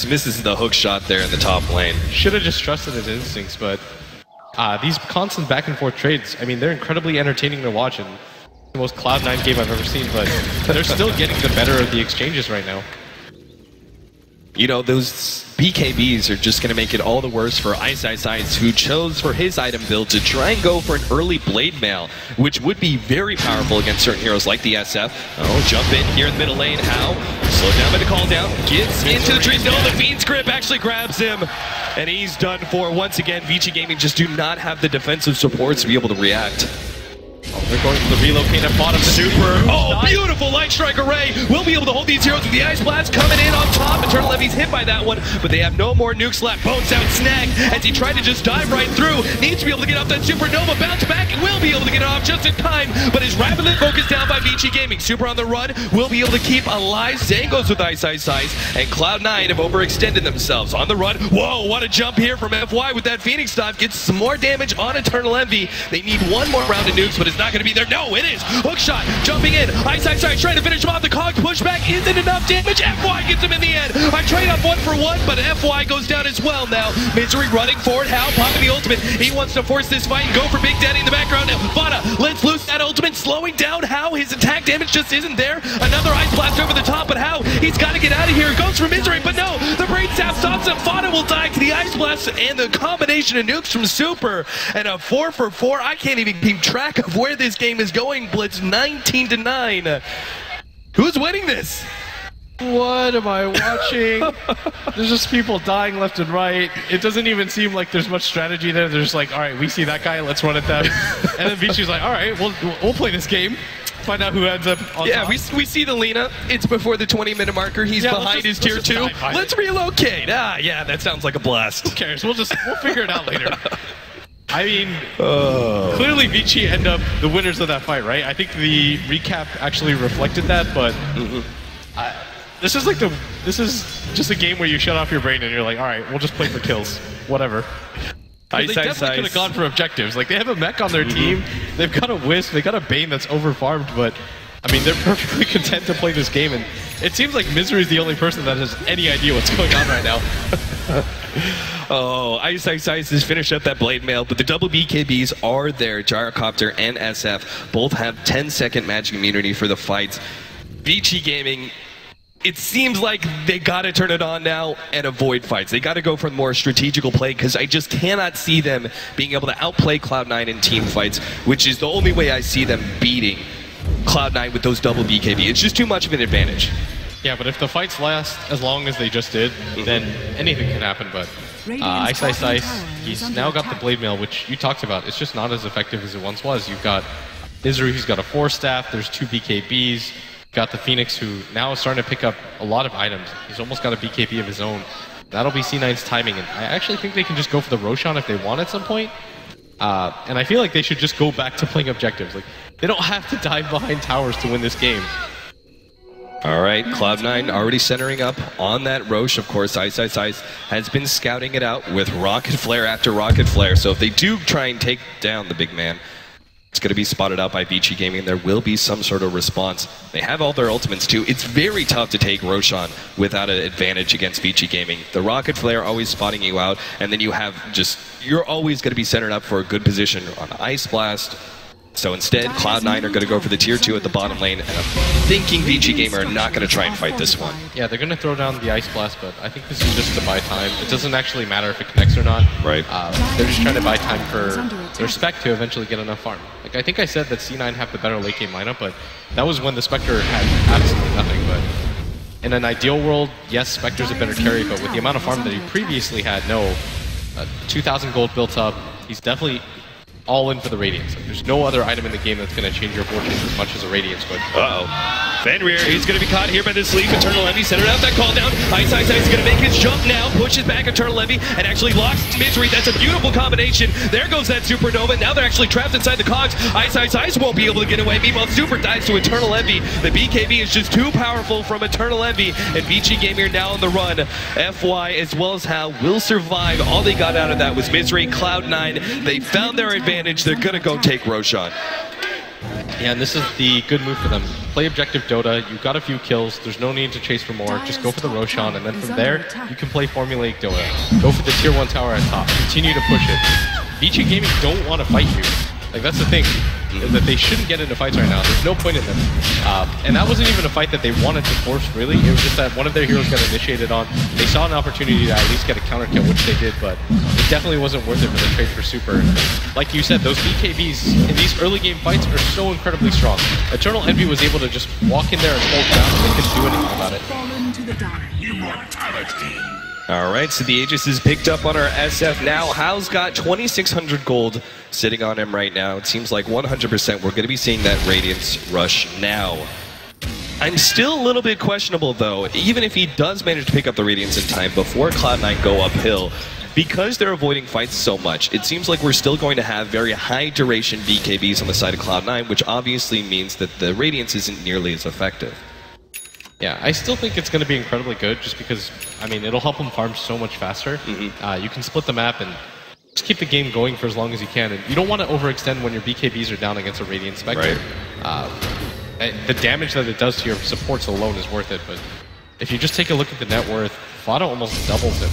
Misses the hook shot there in the top lane. Should have just trusted his instincts, but these constant back and forth trades, I mean, they're incredibly entertaining to watch, and the most Cloud9 game I've ever seen, but they're still getting the better of the exchanges right now. You know, those BKBs are just going to make it all the worse for Ice, who chose for his item build to try and go for an early Blade Mail, which would be very powerful against certain heroes like the SF. Oh, jump in here in the middle lane. How? Slow down by the call down. Gets into the trees. No, the Fiend's Grip actually grabs him. And he's done for. Once again, Vici Gaming just do not have the defensive supports to be able to react. Oh, they're going for the relocate at bottom. Super. Oh, beautiful Light Strike array. We'll be able to hold these heroes with the Ice Blast coming in on top. Eternal Levy's hit by that one, but they have no more nukes left. Bones out snag as he tried to just dive right through. Needs to be able to get off that Supernova. Bounce back and will be able to get it off just in time, but is rapidly focused down by Vici Gaming. Super on the run. Will be able to keep alive. Zangos with Ice. And Cloud9 have overextended themselves. On the run. Whoa, what a jump here from FY with that Phoenix dive. Gets some more damage on Eternal Envy. They need one more round of nukes, but it's not going to be there. No, it is. Hook shot, jumping in. Ice, trying to finish him off. The Cogs pushback isn't enough damage. FY gets him in the end. I trade up 1-for-1, but FY goes down as well now. Misery running forward. Hal popping the ultimate. He wants to force this fight and go for Big Daddy in the background. Now, Fada lets loose that ultimate, slowing down How. His attack damage just isn't there. Another Ice Blast over the top, but How? He's got to get out of here. Goes for Misery, but no. The Brain Sap stops him. Fada will die to the Ice Blast and the combination of nukes from Super. And a 4-for-4. I can't even keep track of where this game is going. Blitz 19-9. Who's winning this? What am I watching? There's just people dying left and right. It doesn't even seem like there's much strategy there. They're just like, all right, we see that guy, let's run at them. And then Vici's like, all right, we'll play this game. Find out who ends up on top. We see the Lena. It's before the 20-minute marker. He's behind his tier 2. Let's relocate. Yeah, that sounds like a blast. Who cares? We'll figure it out later. I mean, clearly Vici end up the winners of that fight, right? I think the recap actually reflected that, but this is just a game where you shut off your brain and you're like, all right, we'll just play for kills, whatever. They definitely could have gone for objectives. Like, they have a mech on their team, they've got a Wisp, they've got a Bane that's overfarmed, but I mean, they're perfectly content to play this game, and it seems like Misery is the only person that has any idea what's going on right now. Oh, Ice has finished up that Blade Mail, but the double BKBs are there. Gyrocopter and SF both have 10-second magic immunity for the fights. Vici Gaming, it seems like they gotta turn it on now and avoid fights. They gotta go for more strategical play, because I just cannot see them being able to outplay Cloud9 in team fights, which is the only way I see them beating Cloud9 with those double BKB. It's just too much of an advantage. Yeah, but if the fights last as long as they just did, then anything can happen. But Ice, he's now got the Blade Mail, which you talked about. It's just not as effective as it once was. You've got Misery, who's got a 4-staff. There's 2 BKBs. You've got the Phoenix, who now is starting to pick up a lot of items. He's almost got a BKB of his own. That'll be C9's timing. And I actually think they can just go for the Roshan if they want at some point. And I feel like they should just go back to playing objectives. Like, they don't have to dive behind towers to win this game. All right, Cloud9 already centering up on that Roche. Of course, Ice has been scouting it out with Rocket Flare after Rocket Flare. So if they do try and take down the big man, it's going to be spotted out by Vici Gaming, and there will be some sort of response. They have all their ultimates too. It's very tough to take Roshan without an advantage against Vici Gaming. The Rocket Flare always spotting you out, and then you have just, you're always going to be centered up for a good position on Ice Blast. So instead, Cloud9 are going to go for the tier 2 at the bottom lane, and I'm thinking Vici Gamer are not going to try and fight this one. Yeah, they're going to throw down the Ice Blast, but I think this is just to buy time. It doesn't actually matter if it connects or not. Right. They're just trying to buy time for their Spec to eventually get enough farm. Like, I think I said that C9 have the better late game lineup, but that was when the Spectre had absolutely nothing. But in an ideal world, yes, Spectre's a better carry, but with the amount of farm that he previously had, no. 2,000 gold built up, he's definitely all in for the Radiance. Like, there's no other item in the game that's going to change your fortunes as much as a Radiance would. Fenrir, he's going to be caught here by the sleep. Eternal Envy centered out that call down. Ice is going to make his jump now, pushes back Eternal Envy, and actually locks Misery. That's a beautiful combination. There goes that Supernova. Now they're actually trapped inside the cogs. Ice won't be able to get away. Meanwhile, Super dives to Eternal Envy. The BKB is just too powerful from Eternal Envy, and Vici Gamer now on the run. FY as well as Hal will survive. All they got out of that was Misery. Cloud9, they found their advantage. They're going to go take Roshan. Yeah, and this is the good move for them. Play objective Dota, you've got a few kills, there's no need to chase for more, just go for the Roshan, and then from there, you can play formulaic Dota. Go for the tier 1 tower at top, continue to push it. Vici Gaming don't want to fight you. Like, that's the thing, is that they shouldn't get into fights right now. There's no point in them. And that wasn't even a fight that they wanted to force, really. It was just that one of their heroes got initiated on. They saw an opportunity to at least get a counter kill, which they did, but it definitely wasn't worth it for the trade for Super. Like you said, those BKBs in these early game fights are so incredibly strong. Eternal Envy was able to just walk in there and hold down, and they couldn't do anything about it. All right, so the Aegis is picked up on our SF now. Hal's got 2,600 gold sitting on him right now. It seems like 100% we're going to be seeing that Radiance rush now. I'm still a little bit questionable, though, even if he does manage to pick up the Radiance in time before Cloud9 go uphill. Because they're avoiding fights so much, it seems like we're still going to have very high duration BKBs on the side of Cloud9, which obviously means that the Radiance isn't nearly as effective. Yeah, I still think it's going to be incredibly good just because, I mean, it'll help them farm so much faster. You can split the map and just keep the game going for as long as you can. And you don't want to overextend when your BKBs are down against a Radiant Spectre. Right. The damage that it does to your supports alone is worth it, but if you just take a look at the net worth, Fada almost doubles it.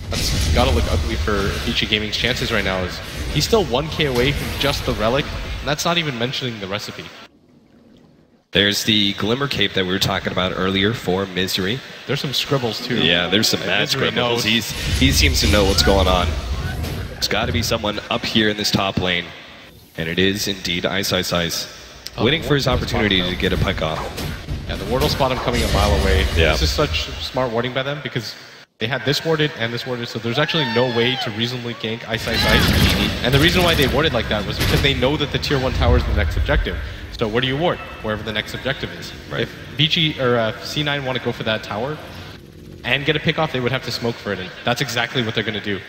That's got to look ugly for Vici Gaming's chances right now. Is he's still 1k away from just the Relic, and that's not even mentioning the recipe. There's the Glimmer Cape that we were talking about earlier for Misery. There's some scribbles too. Yeah, there's some mad scribbles. He seems to know what's going on. There's got to be someone up here in this top lane. And it is indeed Ice. Waiting for his opportunity to get a pick off. Yeah, the ward will spot him coming a mile away. Yeah. This is such smart warding by them because they had this warded and this warded, so there's actually no way to reasonably gank Ice. And the reason why they warded like that was because they know that the tier 1 tower is the next objective. So where do you ward? Wherever the next objective is. Right. If Vici or C9 want to go for that tower and get a pick off, they would have to smoke for it, and that's exactly what they're going to do.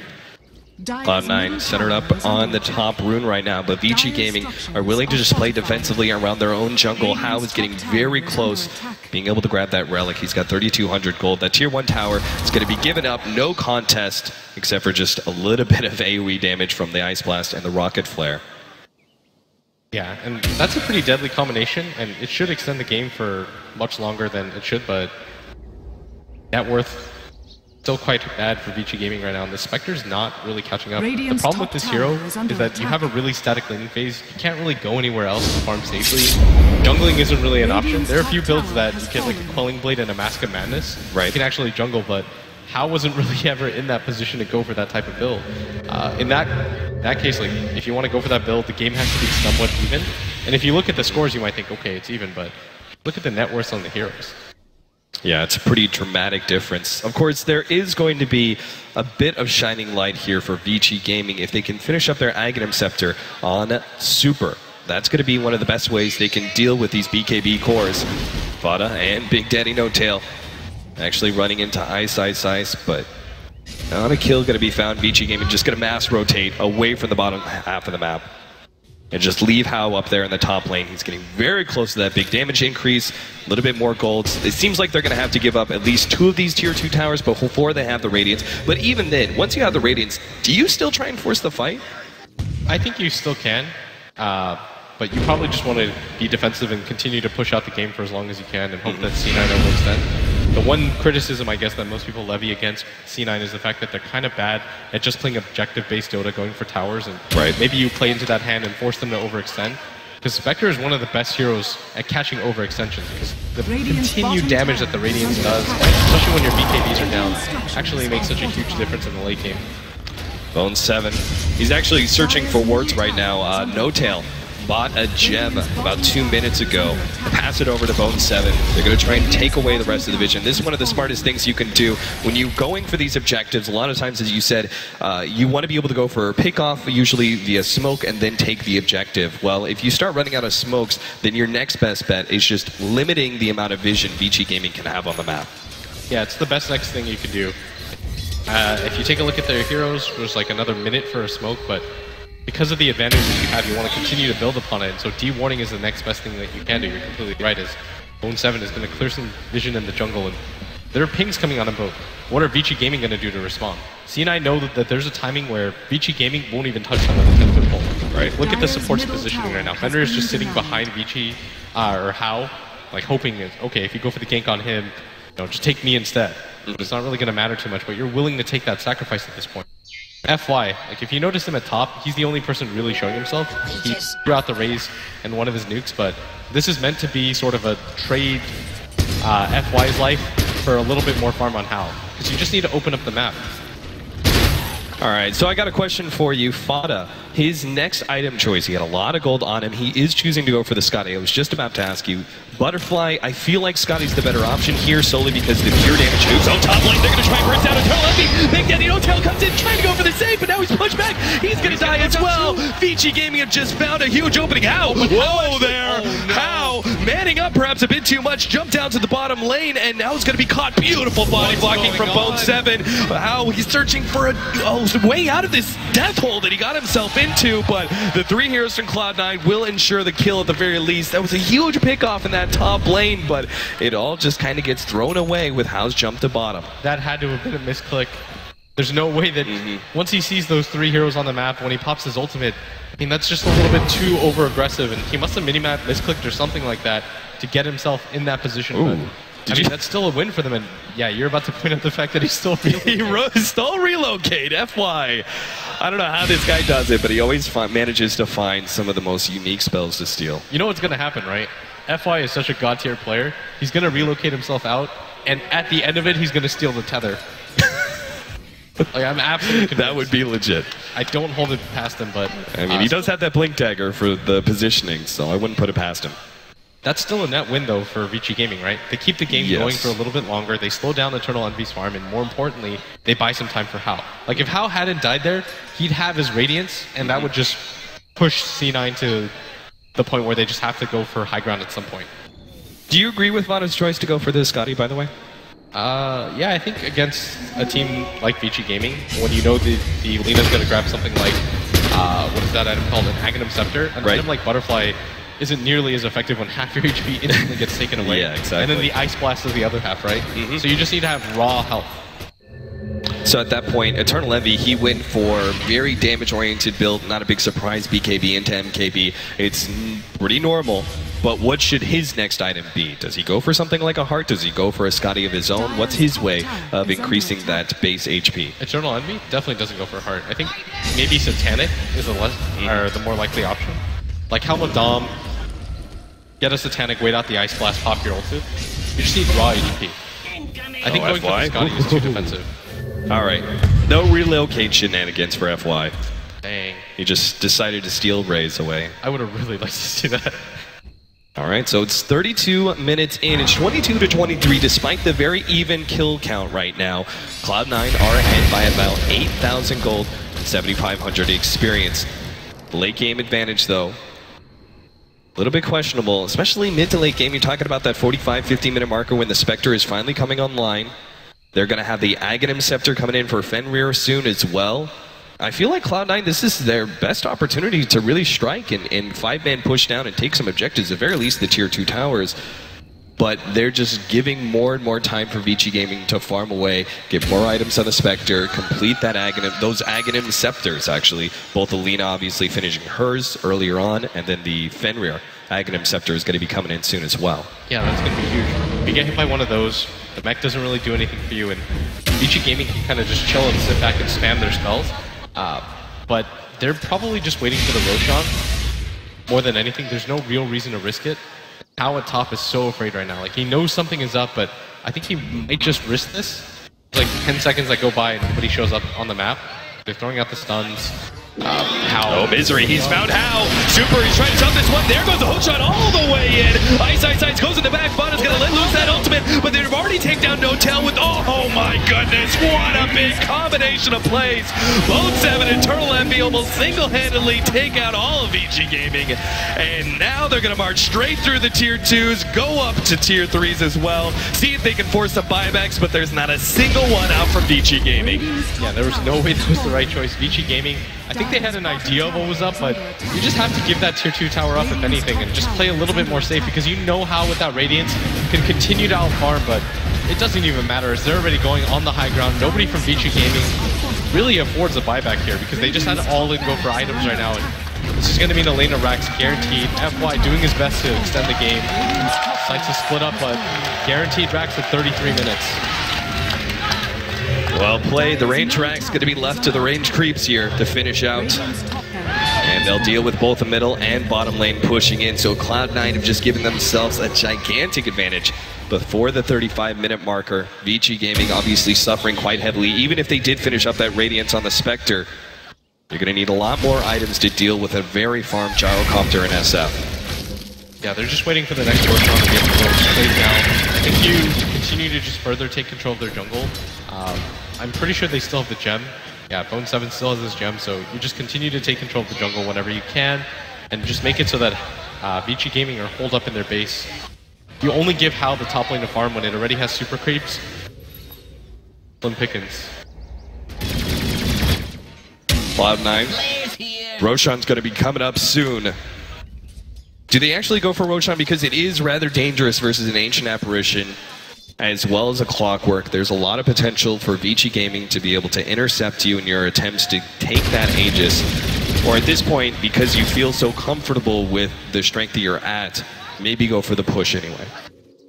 Cloud9 centered up on the top rune right now, but Vici Gaming are willing to just play defensively around their own jungle. Hao is getting very close, being able to grab that relic. He's got 3,200 gold. That tier 1 tower is going to be given up, no contest, except for just a little bit of AoE damage from the Ice Blast and the Rocket Flare. Yeah, and that's a pretty deadly combination, and it should extend the game for much longer than it should, but net worth still quite bad for Vici Gaming right now, and the Spectre's not really catching up. The problem with this hero is that you have a really static laning phase. You can't really go anywhere else to farm safely. Jungling isn't really an option. There are a few builds that you get like a Quelling Blade and a Mask of Madness. Right. You can actually jungle, but Hao wasn't really ever in that position to go for that type of build. In that case, like if you want to go for that build, the game has to be somewhat even. And if you look at the scores, you might think, okay, it's even, but look at the net worths on the heroes. Yeah, it's a pretty dramatic difference. Of course, there is going to be a bit of shining light here for Vici Gaming if they can finish up their Aghanim Scepter on Super. That's going to be one of the best ways they can deal with these BKB cores. Vada and Big Daddy No Tail actually running into Ice, but not a kill going to be found. Vici Gaming just going to mass rotate away from the bottom half of the map. And just leave Hao up there in the top lane. He's getting very close to that big damage increase. A little bit more golds. It seems like they're going to have to give up at least 2 of these tier 2 towers before they have the Radiance. But even then, once you have the Radiance, do you still try and force the fight? I think you still can. But you probably just want to be defensive and continue to push out the game for as long as you can and hope that C9 overextend. The one criticism, I guess, that most people levy against C9 is the fact that they're kind of bad at just playing objective-based Dota, going for towers, and maybe you play into that hand and force them to overextend. Because Spectre is one of the best heroes at catching overextensions, because the continued damage that the Radiance does, especially when your BKBs are down, actually makes such a huge difference in the late game. Bone 7. He's actually searching for wards right now. No Tail bought a gem about 2 minutes ago. Pass it over to Bone 7. They're going to try and take away the rest of the vision. This is one of the smartest things you can do when you're going for these objectives. A lot of times, as you said, you want to be able to go for a pick-off, usually via smoke, and then take the objective. Well, if you start running out of smokes, then your next best bet is just limiting the amount of vision Vici Gaming can have on the map. Yeah, it's the best next thing you can do. If you take a look at their heroes, there's like another minute for a smoke, but because of the advantages you have, you want to continue to build upon it. And so de-warning is the next best thing that you can do. You're completely right. Is Bone 7 is going to clear some vision in the jungle, and there are pings coming on them both. What are Vici Gaming going to do to respond? C9 know that there's a timing where Vici Gaming won't even touch them with the 10-foot pole. Right? Look at the support's positioning right now. Fender is just sitting behind Vici or Hao, like hoping, okay, if you go for the gank on him, just take me instead. It's not really going to matter too much, but you're willing to take that sacrifice at this point. FY, like if you notice him at top, he's the only person really showing himself. He threw out the raise and one of his nukes, but this is meant to be sort of a trade FY's life for a little bit more farm on Hao, because you just need to open up the map. Alright, so I got a question for you. Fada, his next item choice, he had a lot of gold on him. He is choosing to go for the Scotty. I was just about to ask you. Butterfly, I feel like Scotty's the better option here solely because the pure damage nukes on top lane. They're going to try and burst out Eternal Envy. Big Daddy No Tail comes in trying to go for the save, but now he's pushed back. He's going to die as well. Vici Gaming have just found a huge opening. How? Whoa there. How? Manning up perhaps a bit too much. Jumped down to the bottom lane, and now it's going to be caught. Beautiful body blocking from Bone 7. How? He's searching for a way out of this death hole that he got himself into, but the 3 heroes from Cloud9 will ensure the kill at the very least. That was a huge pickoff in that top lane, but it all just kind of gets thrown away with Hao's jump to bottom. That had to have been a misclick. There's no way that once he sees those 3 heroes on the map, when he pops his ultimate, I mean, that's just a little bit too over-aggressive, and he must have minimap misclicked or something like that to get himself in that position. But, I mean, that's still a win for them, and yeah, you're about to point out the fact that he's still still relocate, FY. I don't know how this guy does it, but he always manages to find some of the most unique spells to steal. You know what's going to happen, right? FY is such a god-tier player, he's going to relocate himself out, and at the end of it, he's going to steal the tether. Like, I'm absolutely convinced. That would be legit. I don't hold it past him, but... I mean, he does have that blink dagger for the positioning, so I wouldn't put it past him. That's still a net win, though, for Vici Gaming, right? They keep the game going for a little bit longer, they slow down Eternal Envy's farm, and more importantly, they buy some time for Hao. Like, if Hao hadn't died there, he'd have his Radiance, and that would just push C9 to the point where they just have to go for high ground at some point. Do you agree with Vada's choice to go for this, Scotty, by the way? Yeah, I think against a team like Vici Gaming, when you know the Lena's going to grab something like, what is that item called? An Aghanim Scepter? An item like Butterfly isn't nearly as effective when half your HP instantly gets taken away. Yeah, exactly. And then the Ice Blast is the other half, right? So you just need to have raw health. So at that point, Eternal Envy, he went for very damage-oriented build, not a big surprise, BKB into MKB. It's pretty normal, but what should his next item be? Does he go for something like a Heart? Does he go for a Scotty of his own? What's his way of increasing that base HP? Eternal Envy definitely doesn't go for a Heart. I think maybe Satanic is the more likely option. Like Helm of Dom, get a Satanic, wait out the Ice Blast, pop your ulti. You just need raw ADP. I think going for the Scotty is too defensive. Alright, no relocate shenanigans for FY. Dang. He just decided to steal Raze away. I would have really liked to see that. All right, so it's 32 minutes in. It's 22 to 23, despite the very even kill count right now. Cloud9 are ahead by about 8,000 gold, 7,500 experience. Late game advantage, though, a little bit questionable, especially mid to late game. You're talking about that 45-50 minute marker when the Spectre is finally coming online. They're going to have the Aghanim Scepter coming in for Fenrir soon as well. I feel like Cloud9, this is their best opportunity to really strike and five-man push down and take some objectives, at very least the tier 2 towers. But they're just giving more and more time for Vici Gaming to farm away, get more items on the Spectre, complete that Aghanim, those Aghanim Scepters, actually. Both Alina obviously finishing hers earlier on, and then the Fenrir Aghanim Scepter is going to be coming in soon as well. Yeah, that's going to be huge. If you get hit by one of those, the mech doesn't really do anything for you, and Vici Gaming can kind of just chill and sit back and spam their spells. But they're probably just waiting for the Roshan more than anything. There's no real reason to risk it. How at top is so afraid right now. Like, he knows something is up, but I think he might just risk this. Like 10 seconds that go by and nobody shows up on the map. They're throwing out the stuns. How? Oh, Misery, he's found how. Super, he's trying to jump this one. There goes the hook shot all the way in. Ice goes in the back. Bot is going to let loose that ultimate, but they've already taken down No Tail with, oh my goodness, what a big combination of plays. Both 7 and Turtle Envy almost single-handedly take out all of Vici Gaming, and now they're going to march straight through the tier 2s, go up to tier 3s as well, see if they can force some buybacks, but there's not a single one out from Vici Gaming. Yeah, there was no way that was the right choice. Vici Gaming, I think they had an idea of what was up, but you just have to give that tier 2 tower up, if anything, and just play a little bit more safe, because you know how with that Radiance you can continue to outfarm, but it doesn't even matter as they're already going on the high ground. Nobody from Vici Gaming really affords a buyback here, because they just had to all in go for items right now, and this is going to mean Elena Rax guaranteed. FY doing his best to extend the game. Decides to split up, but guaranteed Rax for 33 minutes. Well played. The range Rax going to be left to the range creeps here to finish out. And they'll deal with both the middle and bottom lane pushing in. So Cloud9 have just given themselves a gigantic advantage before the 35-minute marker. Vici Gaming obviously suffering quite heavily. Even if they did finish up that Radiance on the Spectre, you're going to need a lot more items to deal with a very farmed Gyrocopter in SF. Yeah, they're just waiting for the next Roshan to get those plays down. I think you continue to just further take control of their jungle. I'm pretty sure they still have the gem. Yeah, Bone 7 still has this gem, so you just continue to take control of the jungle whenever you can, and just make it so that Vici Gaming are holed up in their base. You only give Hal the top lane to farm when it already has super creeps. Slim pickings. Cloud9. Roshan's going to be coming up soon. Do they actually go for Roshan? Because it is rather dangerous versus an Ancient Apparition, as well as a Clockwork. There's a lot of potential for Vici Gaming to be able to intercept you in your attempts to take that Aegis. Or at this point, because you feel so comfortable with the strength that you're at, maybe go for the push anyway.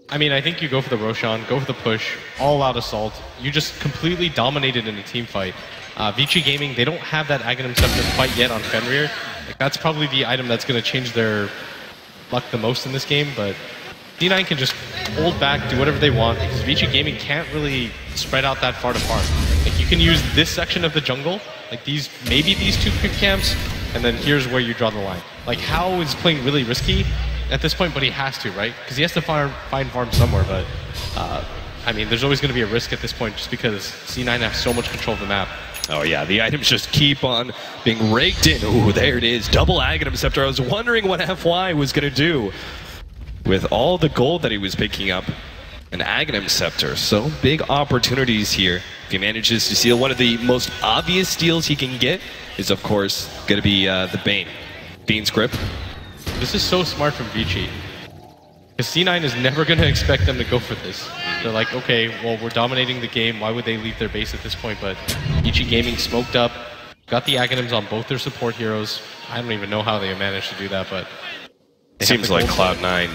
I mean, I think you go for the Roshan, go for the push, all-out assault. You just completely dominated in a team fight. Vici Gaming, they don't have that Aghanim Scepter quite yet on Fenrir. Like, that's probably the item that's going to change their luck the most in this game, but C9 can just hold back, do whatever they want, because Vici Gaming can't really spread out that far to farm. Like, you can use this section of the jungle, like these, maybe these 2 creep camps, and then here's where you draw the line. Like, Hao is playing really risky at this point, but he has to, right? Because he has to find farm somewhere, but I mean, there's always going to be a risk at this point just because C9 have so much control of the map. Oh yeah, the items just keep on being raked in. Ooh, there it is. Double Aghanim Scepter. I was wondering what FY was going to do with all the gold that he was picking up. An Aghanim Scepter. So big opportunities here. If he manages to steal, one of the most obvious steals he can get is, of course, going to be the Bane. Bean's Grip. This is so smart from Vici. Because C9 is never going to expect them to go for this. They're like, okay, well, we're dominating the game. Why would they leave their base at this point? But Vici Gaming smoked up, got the Aghanims on both their support heroes. I don't even know how they managed to do that, but it seems like Cloud9.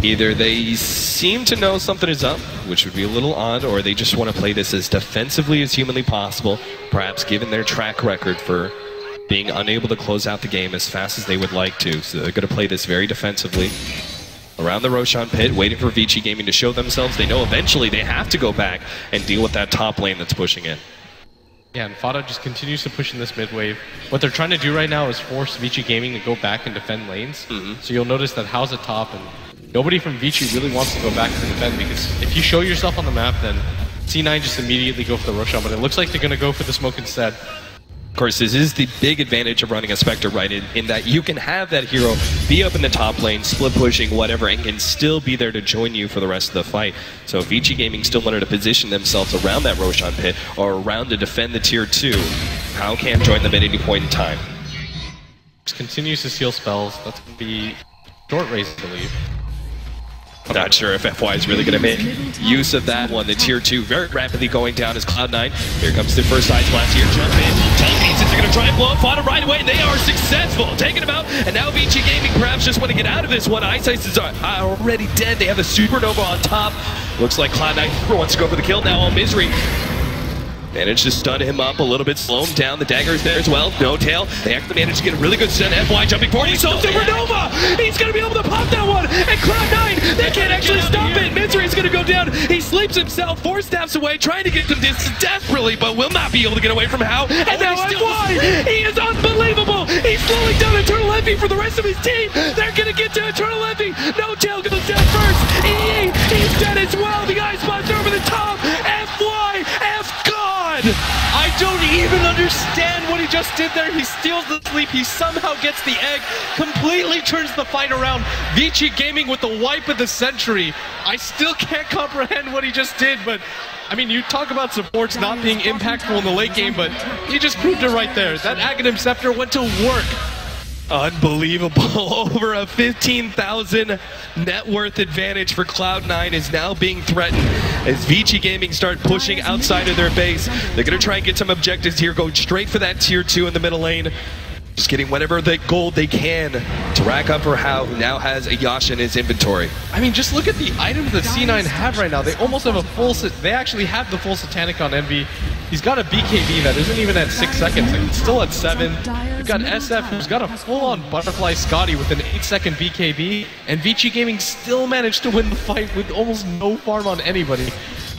Either they seem to know something is up, which would be a little odd, or they just want to play this as defensively as humanly possible, perhaps given their track record for being unable to close out the game as fast as they would like to. So they're going to play this very defensively. Around the Roshan pit, waiting for Vici Gaming to show themselves. They know eventually they have to go back and deal with that top lane that's pushing in. Yeah, and Fada just continues to push in this mid wave. What they're trying to do right now is force Vici Gaming to go back and defend lanes. So you'll notice that Hao's at top, and nobody from Vici really wants to go back and defend, because if you show yourself on the map, then C9 just immediately go for the Roshan, but it looks like they're going to go for the smoke instead. Of course, this is the big advantage of running a Spectre, right? In that you can have that hero be up in the top lane, split pushing, whatever, and can still be there to join you for the rest of the fight. So Vici Gaming still wanted to position themselves around that Roshan pit or around to defend the tier 2. Hao can't join them at any point in time. Just continues to steal spells. That's going to be short race, I believe. Not sure if FY is really going to make use of that one. The tier 2 very rapidly going down as Cloud9. Here comes the first Ice Blast here. Jump in. Telekinesis are going to try and blow up Fada right away. They are successful. Taking him out. And now Vici Gaming perhaps just want to get out of this one. Ice is already dead. They have the Supernova on top. Looks like Cloud9 wants to go for the kill now on Misery. Managed to stun him up a little bit, slow him down. The dagger's there as well. No tail. They actually managed to get a really good stun. FY jumping forward. He saw Supernova! He's going to be able to pop that one! And Cloud9, they can't actually stop it! Misery's going to go down. He sleeps himself 4 steps away, trying to get some distance desperately, but will not be able to get away from Hao. And now FY! He is unbelievable! He's slowing down Eternal Envy for the rest of his team! They're going to get to Eternal Envy! No tail goes down first! EE, he's dead as well! The Ice Blast over the top! FY! F-God! I don't even understand what he just did there. He steals the sleep. He somehow gets the egg, completely turns the fight around. Vici Gaming with the wipe of the century. I still can't comprehend what he just did, but I mean, you talk about supports not being impactful in the late game, but he just proved it right there. That Aghanim Scepter went to work. Unbelievable. Over a 15,000 net worth advantage for Cloud9 is now being threatened as Vici Gaming start pushing outside of their base. They're going to try and get some objectives here, going straight for that tier 2 in the middle lane. Just getting whatever the gold they can to rack up for Hao, who now has a Yasha in his inventory. I mean, just look at the items that C9 have right now. They almost have a full... They actually have the full Satanic on Envy. He's got a BKB that isn't even at 6 seconds. Like, it's still at 7. You've got SF, who's got a full-on Butterfly Scotty with an 8-second BKB. And Vici Gaming still managed to win the fight with almost no farm on anybody.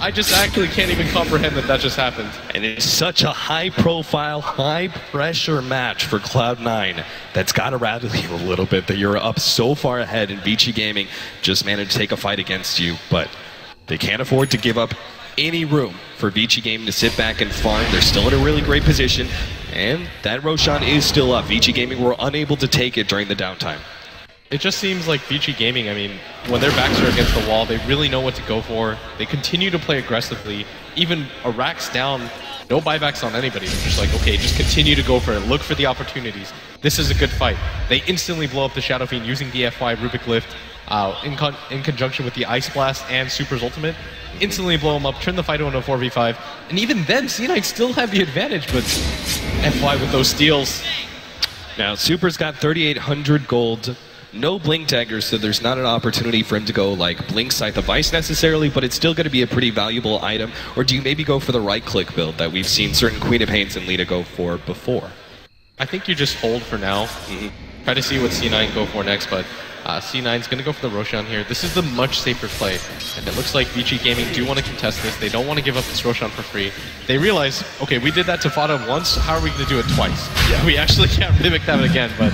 I just actually can't even comprehend that just happened. And it's such a high-profile, high-pressure match for Cloud9 that's got to rattle you a little bit that you're up so far ahead and Vici Gaming just managed to take a fight against you, but they can't afford to give up any room for Vici Gaming to sit back and farm. They're still in a really great position, and that Roshan is still up. Vici Gaming were unable to take it during the downtime. It just seems like Vici Gaming, I mean, when their backs are against the wall, they really know what to go for. They continue to play aggressively. Even a racks down, no buybacks on anybody. They're just like, okay, just continue to go for it. Look for the opportunities. This is a good fight. They instantly blow up the Shadow Fiend using the FY Rubik Lift in conjunction with the Ice Blast and Super's ultimate. Instantly blow him up, turn the fight into a 4v5. And even then, C9 still have the advantage, but FY with those steals. Now, Super's got 3,800 gold. No Blink Daggers, so there's not an opportunity for him to go like Blink Scythe of Ice necessarily, but it's still going to be a pretty valuable item. Or do you maybe go for the right-click build that we've seen certain Queen of Pains and Lita go for before? I think you just hold for now. Try to see what C9 go for next, but C9's going to go for the Roshan here. This is the much safer play, and it looks like Vici Gaming do want to contest this. They don't want to give up this Roshan for free. They realize, okay, we did that to Fada once, how are we going to do it twice? Yeah. We actually can't mimic that again, but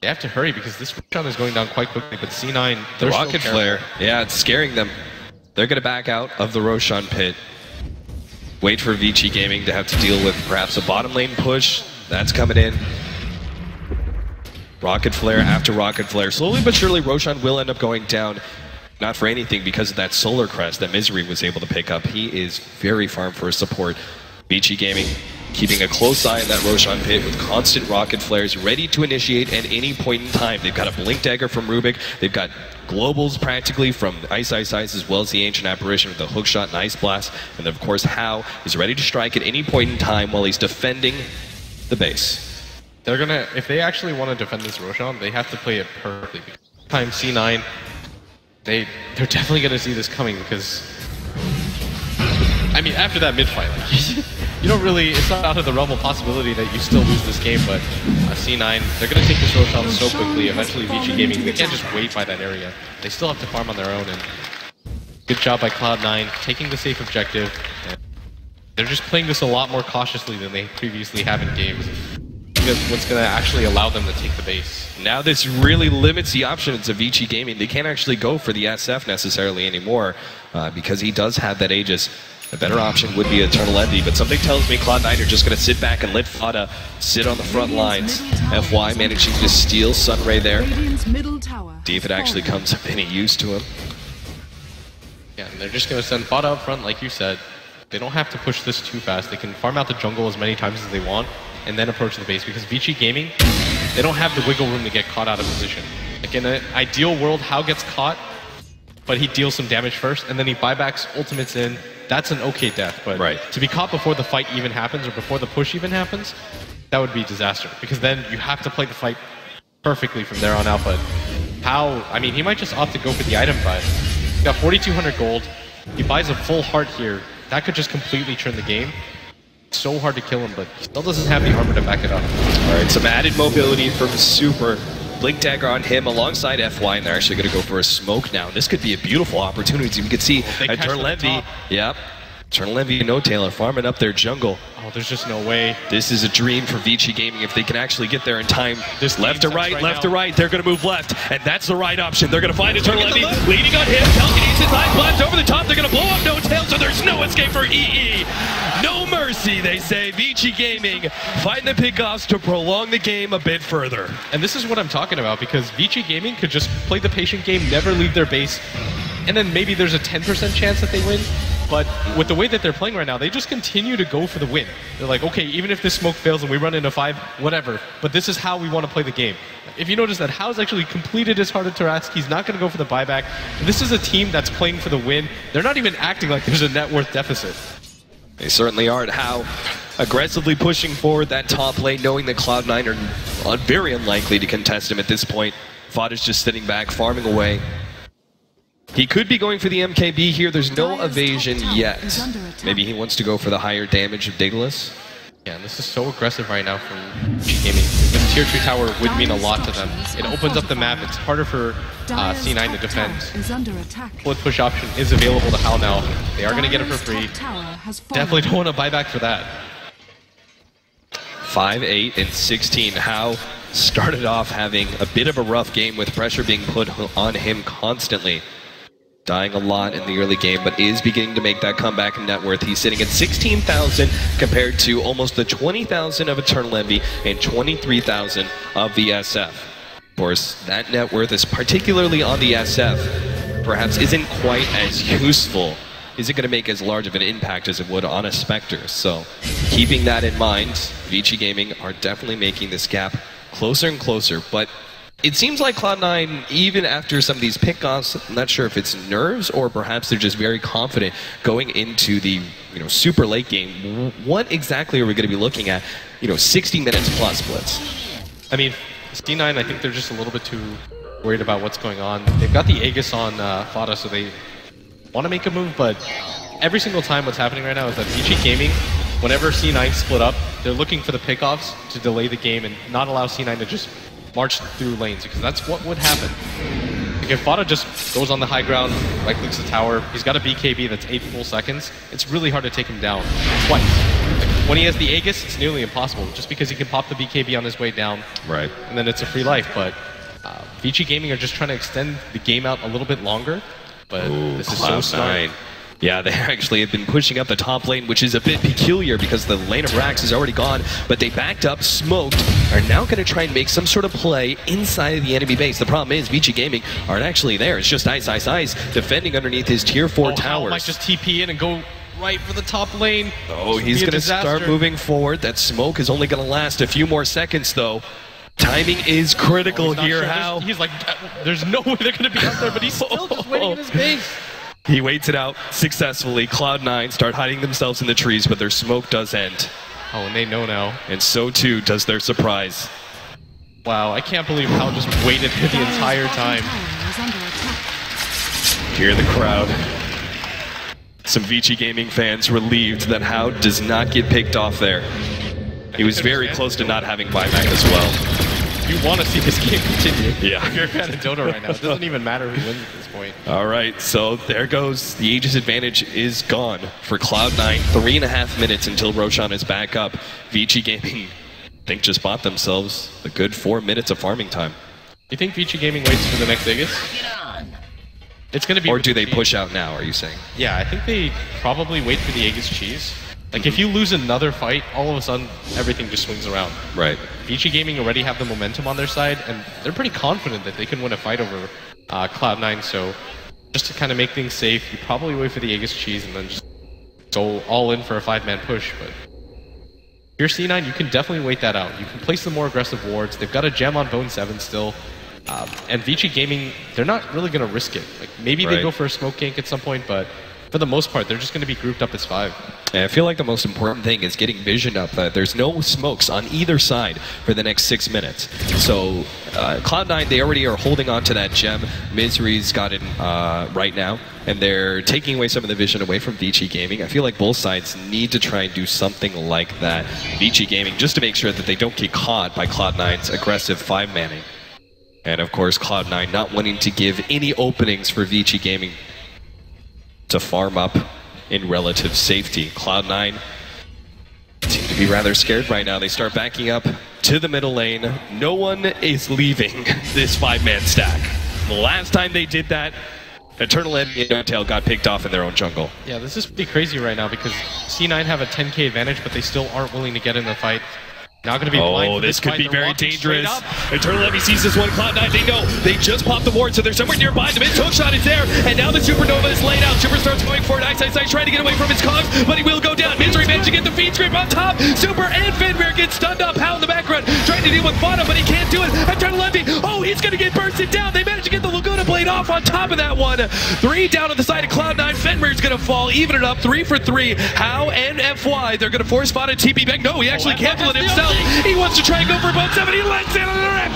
they have to hurry because this Roshan is going down quite quickly, but C9, the Rocket Flare, yeah, it's scaring them. They're going to back out of the Roshan pit. Wait for Vici Gaming to have to deal with perhaps a bottom lane push. That's coming in. Rocket Flare after Rocket Flare. Slowly but surely, Roshan will end up going down. Not for anything, because of that Solar Crest that Misery was able to pick up. He is very farm for support. Vici Gaming keeping a close eye on that Roshan pit with constant Rocket Flares ready to initiate at any point in time. They've got a Blink Dagger from Rubik. They've got globals practically from Ice as well as the Ancient Apparition with the Hookshot and Ice Blast. And then, of course, Hao is ready to strike at any point in time while he's defending the base. They're gonna, if they actually want to defend this Roshan, they have to play it perfectly. Time C9, they're definitely gonna see this coming because, I mean, after that mid-fight, like, you don't really, it's not out of the realm of possibility that you still lose this game, but C9, they're gonna take this Roshan so quickly. Eventually, Vici Gaming, they can't just wait by that area. They still have to farm on their own, and good job by Cloud9 taking the safe objective. And They're just playing this a lot more cautiously than they previously have in games. Because what's going to actually allow them to take the base. Now this really limits the options of Vici Gaming. They can't actually go for the SF necessarily anymore because he does have that Aegis. A better option would be Eternal Envy, but something tells me Cloud9 are just going to sit back and let Fada sit on the front lines. FY managing to steal Sunray there. See if it actually comes of any use to him. Yeah, and they're just going to send Fada up front, like you said. They don't have to push this too fast. They can farm out the jungle as many times as they want, and then approach the base, because Vici Gaming, they don't have the wiggle room to get caught out of position. Like in an ideal world, Hao gets caught, but he deals some damage first, and then he buybacks, ultimates in. That's an okay death, but to be caught before the fight even happens, or before the push even happens, that would be disaster, because then you have to play the fight perfectly from there on out. But Hao, I mean, he might just opt to go for the item buy. He's got 4,200 gold. He buys a full heart here. That could just completely turn the game. So hard to kill him, but he still doesn't have the armor to back it up. Alright, some added mobility from Super. Blink Dagger on him alongside FY, and they're actually going to go for a smoke now. This could be a beautiful opportunity. We could see Eternal Envy. Yep. Eternal Envy and No Tailor farming up their jungle. Oh, there's just no way. This is a dream for Vici Gaming if they can actually get there in time. This left to right, left to right. They're going to move left, and that's the right option. They're going to find Eternal Envy, leading on him. Telekinesis, his eye flash over the top. They're going to blow up No Tail, so there's no escape for EE. No mercy, they say. Vici Gaming find the pickoffs to prolong the game a bit further. And this is what I'm talking about, because Vici Gaming could just play the patient game, never leave their base, and then maybe there's a 10% chance that they win. But with the way that they're playing right now, they just continue to go for the win. They're like, okay, even if this smoke fails and we run into 5, whatever, but this is how we want to play the game. If you notice that Hao's actually completed his Heart of Tarask, he's not going to go for the buyback. This is a team that's playing for the win. They're not even acting like there's a net worth deficit. They certainly aren't. Hao aggressively pushing forward that top lane, knowing that Cloud9 are very unlikely to contest him at this point. Fada's just sitting back, farming away. He could be going for the MKB here. There's no evasion yet. Maybe he wants to go for the higher damage of Daedalus. Yeah, and this is so aggressive right now from Vici Gaming. This tier 2 tower would mean a lot to them. It opens up the map. It's harder for C9 to defend. Split push option is available to Hao now. They are going to get it for free. Definitely don't want to buy back for that. 5, 8, and 16. Hao started off having a bit of a rough game with pressure being put on him constantly. Dying a lot in the early game, but is beginning to make that comeback in net worth. He's sitting at 16,000 compared to almost the 20,000 of Eternal Envy and 23,000 of the SF. Of course, that net worth is particularly on the SF, perhaps isn't quite as useful. Is it going to make as large of an impact as it would on a Spectre? So, keeping that in mind, Vici Gaming are definitely making this gap closer and closer, but it seems like Cloud9, even after some of these pickoffs, I'm not sure if it's nerves or perhaps they're just very confident going into the super late game. What exactly are we going to be looking at? 60 minutes plus splits. I mean, C9, I think they're just a little bit too worried about what's going on. They've got the Aegis on Fada, so they want to make a move, but every single time what's happening right now is that Vici Gaming, whenever C9 split up, they're looking for the pickoffs to delay the game and not allow C9 to just march through lanes, because that's what would happen. Like if Fada just goes on the high ground, right-clicks the tower, he's got a BKB that's 8 full seconds, it's really hard to take him down twice. Like when he has the Aegis, it's nearly impossible, just because he can pop the BKB on his way down, right? And then it's a free life, but Vici Gaming are just trying to extend the game out a little bit longer, but this is so smart. Yeah, they actually have been pushing up the top lane, which is a bit peculiar because the lane of Rax is already gone, but they backed up, smoked, are now going to try and make some sort of play inside of the enemy base. The problem is Vici Gaming aren't actually there. It's just Ice defending underneath his tier 4 towers. Hao might just TP in and go right for the top lane. Oh, he's going to start moving forward. That smoke is only going to last a few more seconds, though. Timing is critical here, sure. Hao. He's like, there's no way they're going to be out there, but he's still just waiting in his base. He waits it out successfully. Cloud9 start hiding themselves in the trees, but their smoke does end. Oh, and they know now. And so too does their surprise. Wow, I can't believe Hao just waited the entire time. Hear the crowd. Some Vici Gaming fans relieved that Hao does not get picked off there. He was very close to not having buyback as well. You want to see this game continue. Yeah. If you're a fan of Dota right now, it doesn't even matter who wins at this point. All right, so there goes. The Aegis advantage is gone for Cloud9. 3.5 minutes until Roshan is back up. Vici Gaming, I think, just bought themselves a good 4 minutes of farming time. You think Vici Gaming waits for the next Aegis? It's going to be. Or do they push out now, are you saying? Yeah, I think they probably wait for the Aegis cheese. Like, if you lose another fight, all of a sudden, everything just swings around. Right. Vici Gaming already have the momentum on their side, and they're pretty confident that they can win a fight over Cloud9, so just to kind of make things safe, you probably wait for the Aegis cheese and then just go all in for a 5-man push, but if you're C9, you can definitely wait that out. You can place the more aggressive wards. They've got a gem on Bone 7 still, and Vici Gaming, they're not really going to risk it. Like, maybe they go for a smoke gank at some point, but for the most part, they're just going to be grouped up as 5. And I feel like the most important thing is getting vision up. There's no smokes on either side for the next 6 minutes. So Cloud9, they already are holding on to that gem. Misery's got it right now, and they're taking away some of the vision away from Vici Gaming. I feel like both sides need to try and do something like that. Vici Gaming, just to make sure that they don't get caught by Cloud9's aggressive 5-manning. And of course, Cloud9 not wanting to give any openings for Vici Gaming to farm up in relative safety. Cloud9 seem to be rather scared right now. They start backing up to the middle lane. No one is leaving this 5-man stack. The last time they did that, Eternal Envy and Notail got picked off in their own jungle. Yeah, this is pretty crazy right now because C9 have a 10k advantage, but they still aren't willing to get in the fight. Not going to be blind. Oh, this could be very dangerous. Eternal Envy sees this one. Cloud9, they know. They just popped the ward, so they're somewhere nearby. The mid-hook shot is there, and now the Supernova is laid out. Super starts going for it. Ice trying to get away from his cogs, but he will go down. Misery managed to get the feed scrape on top. Super and Fenrir get stunned up. How in the background, trying to deal with Fana, but he can't do it. Eternal Envy, oh, he's going to get bursted down. They managed to get the Laguna Blade off on top of that one. 3 down on the side of Cloud9. Fenrir's going to fall, even it up. 3 for 3. How and FY, they're going to force Fana TP back. No, he actually canceled it himself. He wants to try and go for both 7. He lets it on the rip.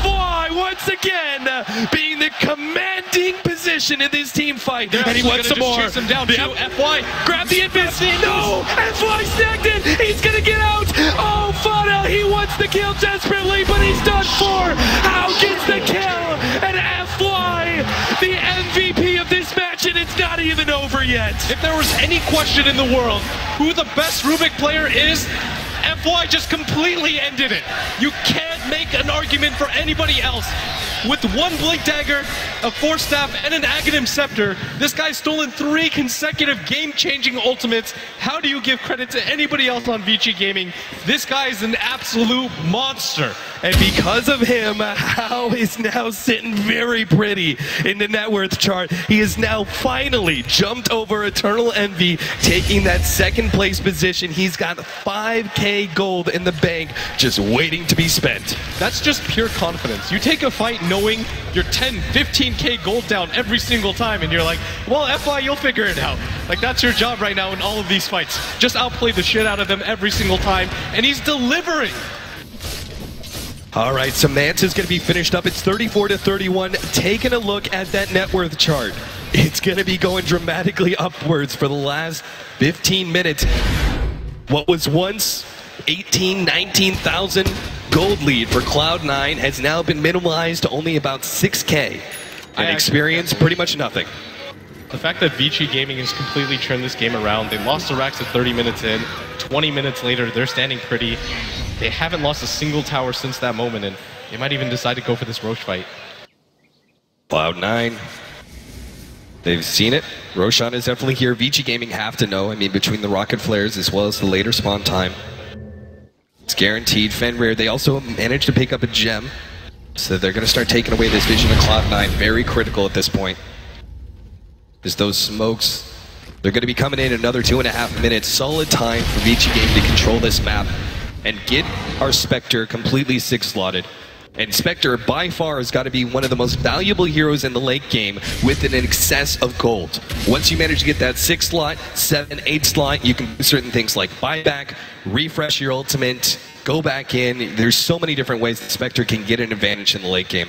FY once again being the commanding position in this team fight. And he wants some more. Chase him down too. FY, grab the invis. No! FY snagged it. He's gonna get out. Oh, Fana, he wants the kill desperately, but he's done for. How gets the kill? And FY, the MVP of this match, and it's not even over yet. If there was any question in the world who the best Rubik player is, FY just completely ended it. You can't make an argument for anybody else. With 1 Blink Dagger, a Force Staff, and an Aghanim Scepter, this guy's stolen 3 consecutive game-changing ultimates. How do you give credit to anybody else on Vici Gaming? This guy is an absolute monster. And because of him, How is now sitting very pretty in the net worth chart. He has now finally jumped over Eternal Envy, taking that 2nd place position. He's got 5k gold in the bank, just waiting to be spent. That's just pure confidence. You take a fight knowing you're 10, 15k gold down every single time, and you're like, well, FY, you'll figure it out. Like, that's your job right now in all of these fights. Just outplay the shit out of them every single time, and he's delivering. All right, Samantha's going to be finished up. It's 34-31. Taking a look at that net worth chart. It's going to be going dramatically upwards for the last 15 minutes. What was once 18, 19,000 gold lead for Cloud9 has now been minimalized to only about 6k. And experience, pretty much nothing. The fact that Vici Gaming has completely turned this game around. They lost to Rax at 30 minutes in. 20 minutes later, they're standing pretty. They haven't lost a single tower since that moment, and they might even decide to go for this Roche fight. Cloud9, they've seen it. Roshan is definitely here. Vici Gaming have to know. I mean, between the rocket flares as well as the later spawn time, it's guaranteed. Fenrir, they also managed to pick up a gem, so they're going to start taking away this vision of Cloud9. Very critical at this point. As those smokes, they're going to be coming in another 2.5 minutes. Solid time for Vici Gaming to control this map and get our Spectre completely 6-slotted. And Spectre, by far, has got to be one of the most valuable heroes in the late game with an excess of gold. Once you manage to get that 6 slot, 7, 8 slot, you can do certain things like buyback, refresh your ultimate, go back in. There's so many different ways that Spectre can get an advantage in the late game.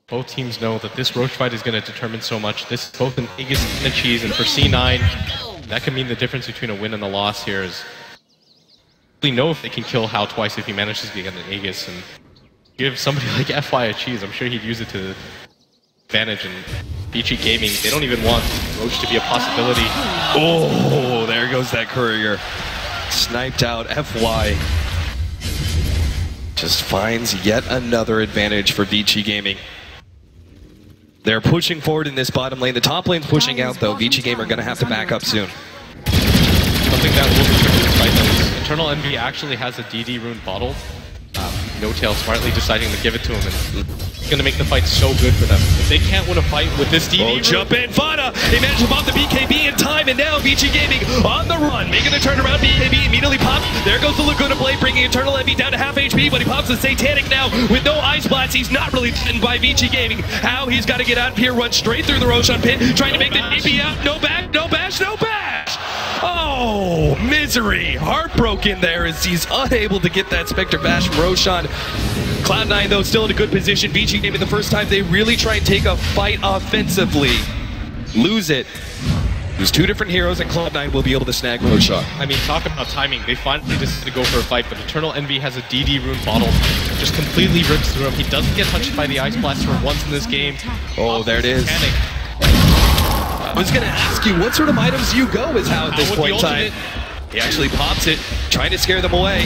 Both teams know that this Roche fight is going to determine so much. This is both an Aegis and a cheese, and for C9, that can mean the difference between a win and a loss here is... They know if they can kill How twice if he manages to get an Aegis, and give somebody like FY a cheese, I'm sure he'd use it to advantage. And Vici Gaming, they don't even want Roche to be a possibility. Oh, there goes that courier. Sniped out. FY just finds yet another advantage for Vici Gaming. They're pushing forward in this bottom lane. The top lane's pushing out, though. Vici Gaming are going to have to back up soon. Something that will be tricky to fight, though, is Eternal Envy actually has a DD rune bottled. No-Tail smartly deciding to give it to him, and it's going to make the fight so good for them. If they can't win a fight with this DD jump in, Fada! He managed to pop the BKB in time, and now Vici Gaming on the run, making a turnaround. BKB immediately pops. There goes the Laguna Blade, bringing Eternal Envy down to half HP, but he pops the Satanic now with no Ice Blast. He's not really threatened by Vici Gaming. How he's got to get out of here, run straight through the Roshan pit, trying to make the DP out. No back, no bash, no bash! Oh, misery! Heartbroken there as he's unable to get that Spectre Bash from Roshan. Cloud9, though, still in a good position. Vici Gaming, the first time they really try and take a fight offensively. Lose it. There's two different heroes, and Cloud9 will be able to snag Roshan. I mean, talk about timing. They finally decided to go for a fight, but Eternal Envy has a DD rune bottle. Just completely rips through him. He doesn't get touched by the Ice Blast for once in this game. Oh, there it is. I was going to ask you, what sort of items you go is how at this point in time. He actually pops it, trying to scare them away.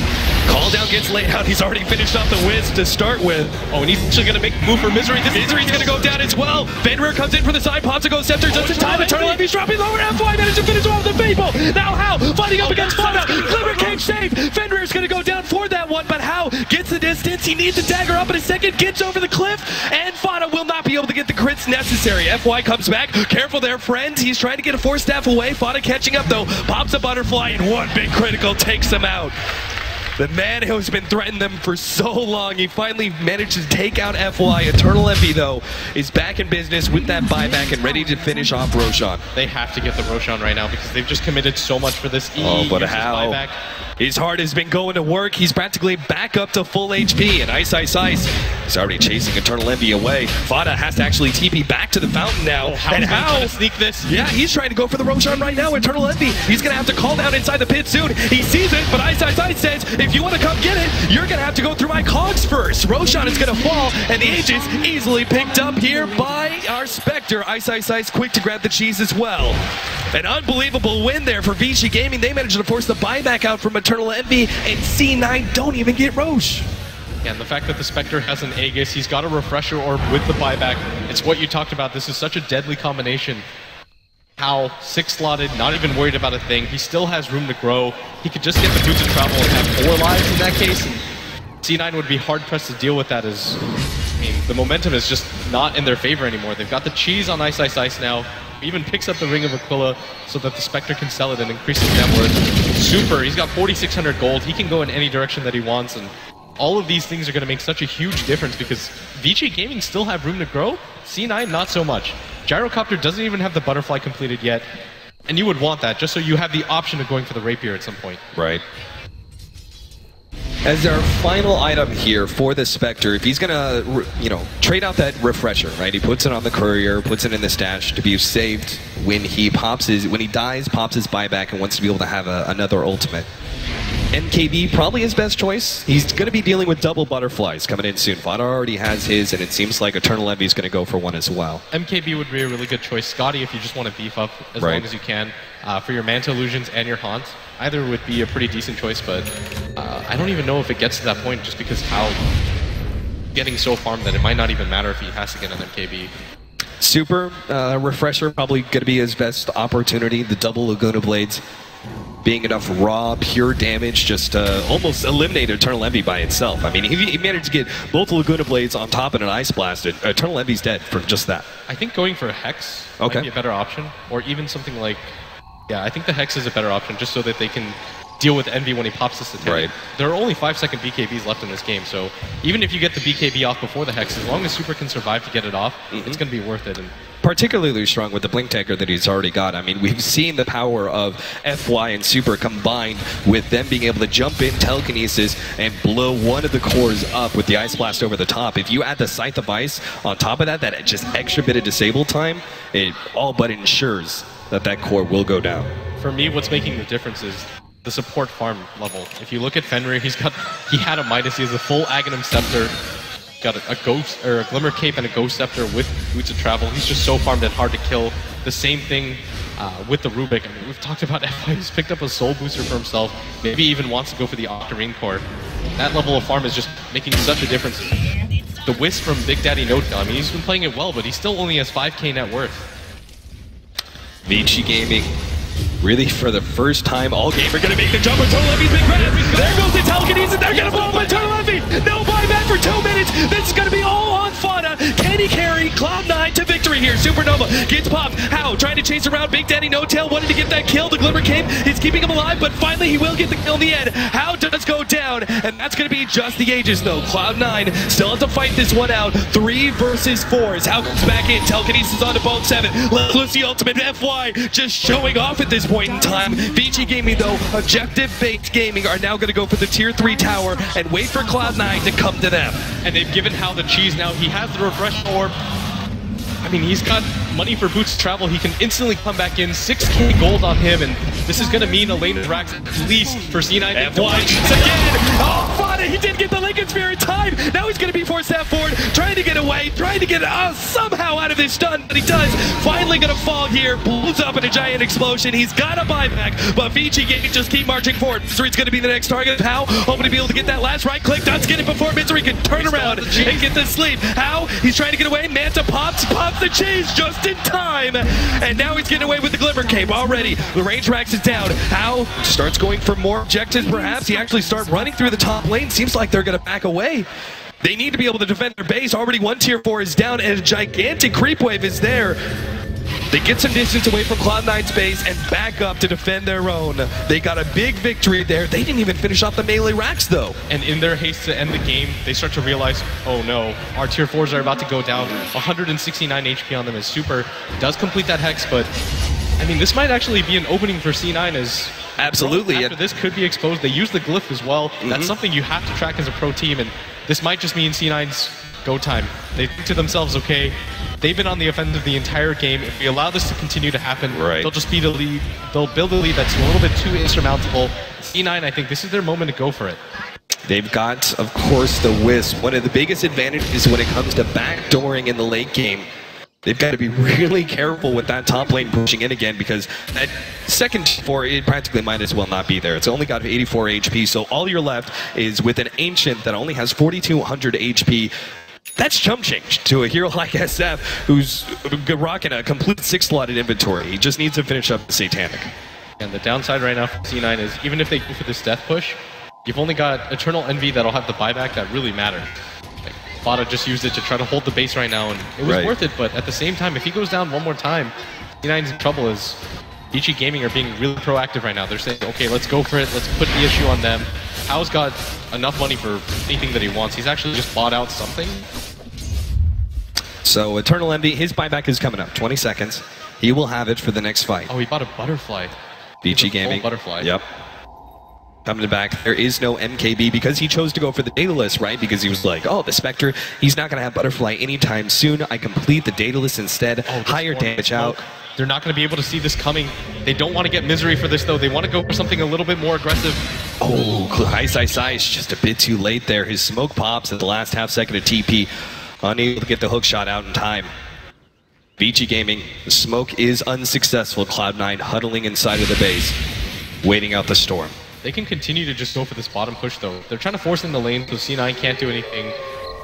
Call down gets laid out. He's already finished off the whiz to start with. Oh, and he's actually going to make a move for Misery. This Misery's going to go down as well. Fenrir comes in for the side. Pops a Ghost Scepter just in time. Eternal Envy's dropping lower. FY managed to finish off the Fable. Now how? Fighting up against Fada. Glimmer Cage save. Fenrir's going to go down for that one, but how? Gets the distance. He needs the dagger up in a second. Gets over the cliff, and Fada will not be able to get the crits necessary. FY comes back. Careful there, friends. He's trying to get a Force Staff away. Fada catching up, though. Pops a Butterfly, and one big critical takes him out. The man who's been threatening them for so long, he finally managed to take out FY. Eternal Envy, though, is back in business with that buyback and ready to finish off Roshan. They have to get the Roshan right now because they've just committed so much for this. But how? Buyback. His heart has been going to work. He's practically back up to full HP, and Ice is already chasing Eternal Envy away. Fada has to actually TP back to the fountain now. And how to sneak this? Yeah, he's trying to go for the Roshan right now. Eternal Envy, he's going to have to call down inside the pit soon. He sees it, but Ice says, if you want to come get it, you're going to have to go through my cogs first. Roshan is going to fall, and the Aegis easily picked up here by our Spectre. Ice quick to grab the cheese as well. An unbelievable win there for Vici Gaming. They managed to force the buyback out from Eternal Envy, and C9 don't even get Roche. Yeah, and the fact that the Spectre has an Aegis, he's got a Refresher Orb with the buyback. It's what you talked about. This is such a deadly combination. How 6-slotted, not even worried about a thing. He still has room to grow. He could just get the boots of travel and have 4 lives in that case. And C9 would be hard-pressed to deal with that as, I mean, the momentum is just not in their favor anymore. They've got the cheese on Ice now. Even picks up the Ring of Aquila so that the Spectre can sell it and increase his net worth. Super, he's got 4,600 gold. He can go in any direction that he wants, and all of these things are going to make such a huge difference because Vici Gaming still have room to grow. C9, not so much. Gyrocopter doesn't even have the Butterfly completed yet, and you would want that just so you have the option of going for the Rapier at some point. Right. As our final item here for the Spectre, if he's gonna, trade out that Refresher, right? He puts it on the Courier, puts it in the stash to be saved when he dies, pops his buyback, and wants to be able to have another ultimate. NKB probably his best choice. He's going to be dealing with double Butterflies coming in soon. Fada already has his, and it seems like Eternal Envy is going to go for one as well. MKB would be a really good choice. Scotty, if you just want to beef up as long as you can for your Manta Illusions and your Haunts, either would be a pretty decent choice, but I don't even know if it gets to that point just because how getting so farmed that it might not even matter if he has to get an MKB. Super Refresher probably going to be his best opportunity. The double Laguna Blades being enough raw, pure damage just to almost eliminate Eternal Envy by itself. I mean, he managed to get both Laguna Blades on top of an Ice Blast. Eternal Envy's dead for just that. I think going for a Hex might be a better option, or even something like... Yeah, I think the Hex is a better option just so that they can deal with Envy when he pops this attack. Right. There are only 5-second BKBs left in this game, so even if you get the BKB off before the Hex, as long as Super can survive to get it off, it's going to be worth it. And particularly strong with the Blink Tanker that he's already got. I mean, we've seen the power of FY and Super combined with them being able to jump in telekinesis and blow one of the cores up with the Ice Blast over the top. If you add the Scythe of Ice on top of that, that just extra bit of disable time, it all but ensures that that core will go down. For me, what's making the difference is the support farm level. If you look at Fenrir, he had a Midas, he has a full Aghanim Scepter. got a ghost or a Glimmer Cape and a Ghost Scepter with Boots of Travel. He's just so farmed and hard to kill. The same thing with the Rubik. I mean, we've talked about FI. He's picked up a Soul Booster for himself. Maybe even wants to go for the Octarine Core. That level of farm is just making such a difference. The Wisp from Big Daddy No-Tail. I mean, he's been playing it well, but he still only has 5k net worth. Vici Gaming, really for the first time all game, are going to make the jump. Eternal Envy's big grab. There goes the telekinesis. They're going to blow up Eternal Envy. No buyback for 2 minutes. This is going to be all on Fada. Can he carry Cloud9 to victory here? Supernova gets popped. How? Trying to chase around Big Daddy No-Tail. Wanted to get that kill. The Glimmer Cape is keeping him alive, but finally he will get the kill in the end. How does go down? And that's going to be just the Aegis, though. Cloud9 still has to fight this one out. 3 versus 4. How comes back in? Telekinesis onto Bone 7. Let's lose the ultimate. FY just showing off at this point in time. Vici Gaming, though, objective-based gaming, are now going to go for the tier 3 tower and wait for Cloud9 to come to them. And they've given Hal the cheese now. He has the refresh orb. I mean, he's got money for Boots of Travel. He can instantly come back in. 6k gold on him, and this is going to mean a lane of Rax at least for C9. FY again. Oh, Fada, he did get the Lincoln Sphere in time. Now he's going to be forced that forward, trying to get away, trying to get somehow out of this stun, but he does. Finally going to fall here, blows up in a giant explosion. He's got a buyback, but Vici Gaming just keep marching forward. Misery's going to be the next target. How? Hoping to be able to get that last right click. Does get it before Misery can turn around and get the sleep. How? He's trying to get away. Manta pops the cheese just in time, and now he's getting away with the Glimmer Cape already. The range Rax is down. How starts going for more objectives, perhaps. He actually starts running through the top lane. Seems like they're going to back away. They need to be able to defend their base. Already one tier 4 is down, and a gigantic creep wave is there. They get some distance away from Cloud9's base and back up to defend their own. They got a big victory there. They didn't even finish off the melee Rax, though. And in their haste to end the game, they start to realize, oh no, our tier 4s are about to go down. 169 HP on them is super. Does complete that Hex, but I mean, this might actually be an opening for C9 as... Absolutely. After this could be exposed. They use the Glyph as well. That's something you have to track as a pro team, and this might just mean C9's go time. They think to themselves, okay, they've been on the offensive the entire game. If we allow this to continue to happen, they'll just be the lead. They'll build a lead that's a little bit too insurmountable. C9, I think this is their moment to go for it. They've got, of course, the Wisp. One of the biggest advantages when it comes to backdooring in the late game. They've got to be really careful with that top lane pushing in again, because that second 4, it practically might as well not be there. It's only got 84 HP, so all you're left is with an Ancient that only has 4,200 HP. That's chump change to a hero like SF, who's rocking a complete 6-slotted inventory. He just needs to finish up the Satanic. And the downside right now for C9 is, even if they go for this death push, you've only got Eternal Envy that'll have the buyback that really matter. Fada just used it to try to hold the base right now, and it was worth it, but at the same time, if he goes down one more time, C9's in trouble. As Vici Gaming are being really proactive right now. They're saying, okay, let's go for it, let's put the issue on them. Hao's got enough money for anything that he wants. He's actually just bought out something. So Eternal Envy, his buyback is coming up, 20 seconds. He will have it for the next fight. Oh, he bought a butterfly. Vici Gaming. Butterfly. Yep. Coming back, there is no MKB because he chose to go for the Daedalus, right? Because he was like, oh, the Spectre, he's not going to have Butterfly anytime soon. I complete the Daedalus instead. Higher damage out. They're not going to be able to see this coming. They don't want to get Misery for this, though. They want to go for something a little bit more aggressive. Oh, Ice is just a bit too late there. His smoke pops at the last half second of TP. Unable to get the hook shot out in time. Vici Gaming, the smoke is unsuccessful. Cloud9 huddling inside of the base, waiting out the storm. They can continue to just go for this bottom push, though. They're trying to force in the lane, so C9 can't do anything.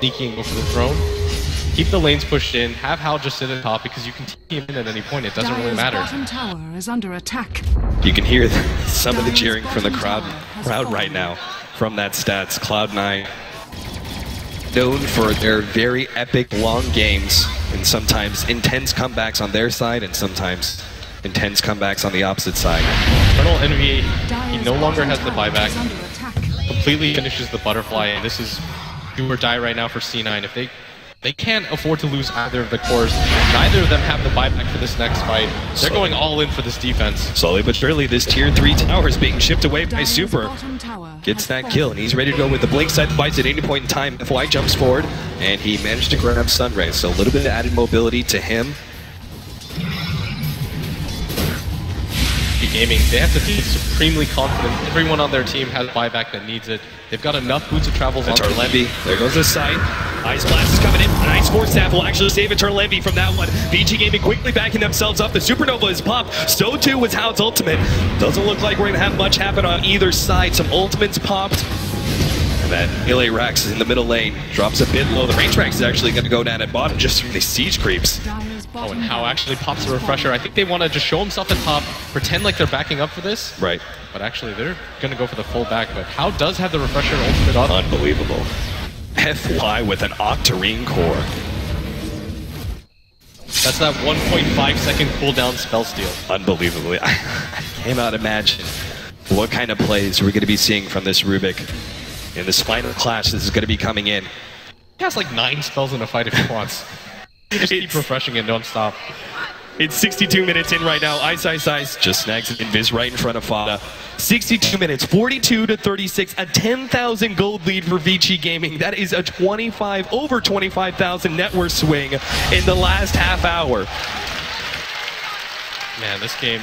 Sneaky and go for the throne. Keep the lanes pushed in. Have Hal just sit at top, because you can team in at any point. It doesn't really matter. Bottom tower is under attack. You can hear some of the cheering from the crowd right now from that stats. Cloud9, known for their very epic long games, and sometimes intense comebacks on their side, and sometimes intense comebacks on the opposite side. Eternal Envy, he no longer has the buyback. Completely finishes the butterfly, and this is do or die right now for C9. If they can't afford to lose either of the cores, neither of them have the buyback for this next fight. They're going all in for this defense. Slowly but surely, this tier 3 tower is being shipped away by Super. Gets that kill, and he's ready to go with the blink side fights at any point in time. FY jumps forward, and he managed to grab Sunray, so a little bit of added mobility to him. Vici Gaming. They have to be supremely confident. Everyone on their team has buyback that needs it. They've got enough boots of travels on Eternal Envy. There goes the sight. Ice Blast is coming in. Nice Force Staff will actually save Eternal Envy from that one. Vici Gaming quickly backing themselves up. The Supernova is popped. So too was Howard's ultimate. Doesn't look like we're going to have much happen on either side. Some ultimates popped. And then Melee Rex is in the middle lane. Drops a bit low. The range Rex is actually going to go down at bottom just from these siege creeps. Oh, and How actually pops the refresher. I think they want to just show himself at top, pretend like they're backing up for this. Right. But actually, they're going to go for the full back. But How does have the refresher ultimate up. Unbelievable. FY with an Octarine core. That's that 1.5 second cooldown spell steal. Unbelievably. I cannot imagine what kind of plays we're going to be seeing from this Rubik in this final clash. This is going to be coming in. He has like 9 spells in a fight if he wants. You just keep refreshing and don't stop. It's 62 minutes in right now. Ice just snags an invis right in front of Fada. 62 minutes, 42 to 36, a 10,000 gold lead for Vici Gaming. That is a over 25,000 net worth swing in the last half hour. Man, this game,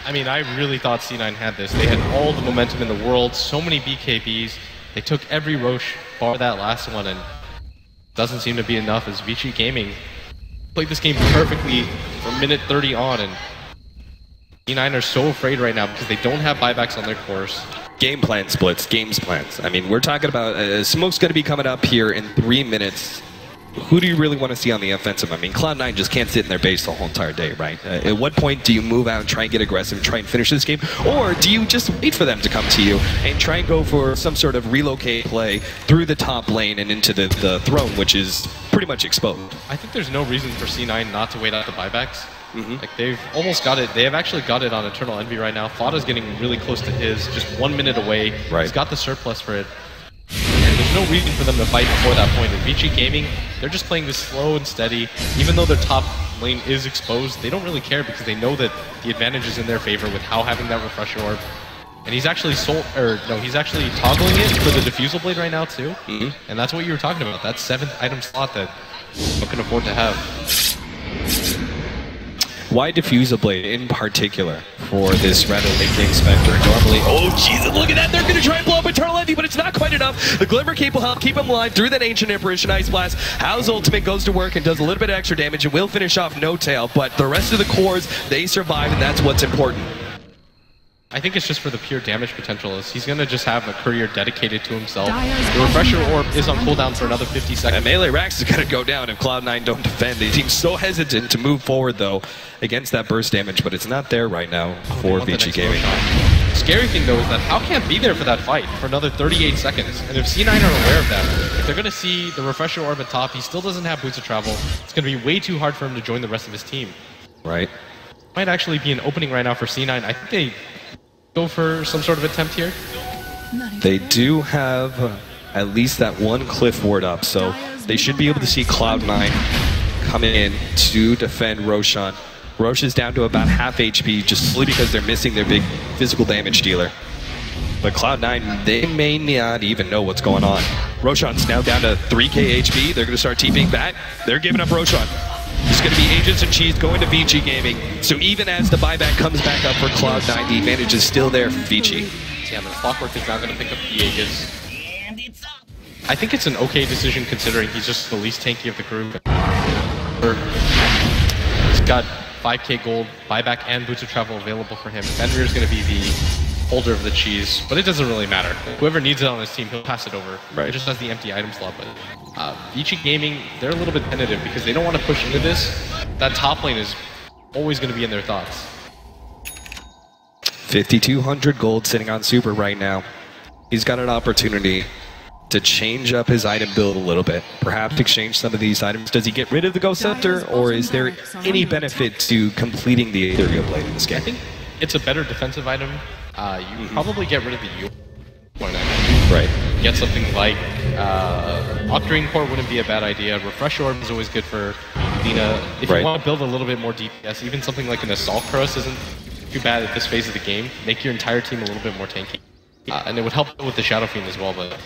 I mean, I really thought C9 had this. They had all the momentum in the world, so many BKBs. They took every Roche bar that last one, and doesn't seem to be enough as Vici Gaming played this game perfectly from minute 30 on, and C9 are so afraid right now because they don't have buybacks on their course. Game plan splits, games plans. I mean, we're talking about Smoke's going to be coming up here in 3 minutes. Who do you really want to see on the offensive? I mean, Cloud9 just can't sit in their base the whole entire day, right? At what point do you move out and try and get aggressive, try and finish this game? Or do you just wait for them to come to you and try and go for some sort of relocate play through the top lane and into the throne, which is pretty much exposed? I think there's no reason for C9 not to wait out the buybacks. Like, they've almost got it. They have actually got it on Eternal Envy right now. Fada's getting really close to his, just 1 minute away. Right. He's got the surplus for it. And there's no reason for them to fight before that point. And Vici Gaming, they're just playing this slow and steady. Even though their top lane is exposed, they don't really care because they know that the advantage is in their favor with How having that refresh orb. And he's actually he's actually toggling it for the Diffusal Blade right now too. And that's what you were talking about, that 7th item slot that you can afford to have. Why Diffusal Blade in particular for this rather late game Spectre? Normally, oh Jesus, look at that! They're going to try and blow up Eternal Envy, but it's not quite enough. The Glimmer Cape will help keep him alive through that Ancient Apparition Ice Blast. How's ultimate goes to work and does a little bit of extra damage and will finish off No Tail, but the rest of the cores, they survive, and that's what's important. I think it's just for the pure damage potential. Is he's going to just have a courier dedicated to himself. The refresher orb is on cooldown for another 50 seconds. And Melee Rex is going to go down if Cloud9 don't defend. The team's so hesitant to move forward, though, against that burst damage, but it's not there right now for Vici Gaming. The scary thing, though, is that How can't be there for that fight for another 38 seconds. And if C9 are aware of that, if they're going to see the refresher orb at top, he still doesn't have boots of travel. It's going to be way too hard for him to join the rest of his team. Right. Might actually be an opening right now for C9. I think they go for some sort of attempt here. They do have at least that one cliff ward up, so they should be able to see Cloud9 coming in to defend Roshan. Roche is down to about half HP just simply because they're missing their big physical damage dealer. But Cloud9, they may not even know what's going on. Roshan's now down to 3k HP. They're going to start TPing back. They're giving up Roshan. It's going to be Agents of Cheese going to Vici Gaming. So even as the buyback comes back up for Cloud9, the advantage is still there for Vici. Yeah, the Clockwork is now going to pick up the Aegis. I think it's an okay decision considering he's just the least tanky of the group. He's got 5k gold, buyback and boots of travel available for him. Fenrir is going to be the holder of the cheese, but it doesn't really matter. Whoever needs it on his team, he'll pass it over. Right. It just has the empty item slot. But Vici Gaming, they're a little bit tentative because they don't want to push into this. That top lane is always going to be in their thoughts. 5,200 gold sitting on Super right now. He's got an opportunity to change up his item build a little bit. Perhaps exchange some of these items. Does he get rid of the Ghost Scepter, or is there any benefit to completing the Ethereal Blade in this game? I think it's a better defensive item. You probably get rid of the Yule. Right. Get something like Octarine Core wouldn't be a bad idea. Refresh Orb is always good for Lina. If you want to build a little bit more DPS, even something like an Assault Cross isn't too bad at this phase of the game. Make your entire team a little bit more tanky. And it would help with the Shadow Fiend as well, but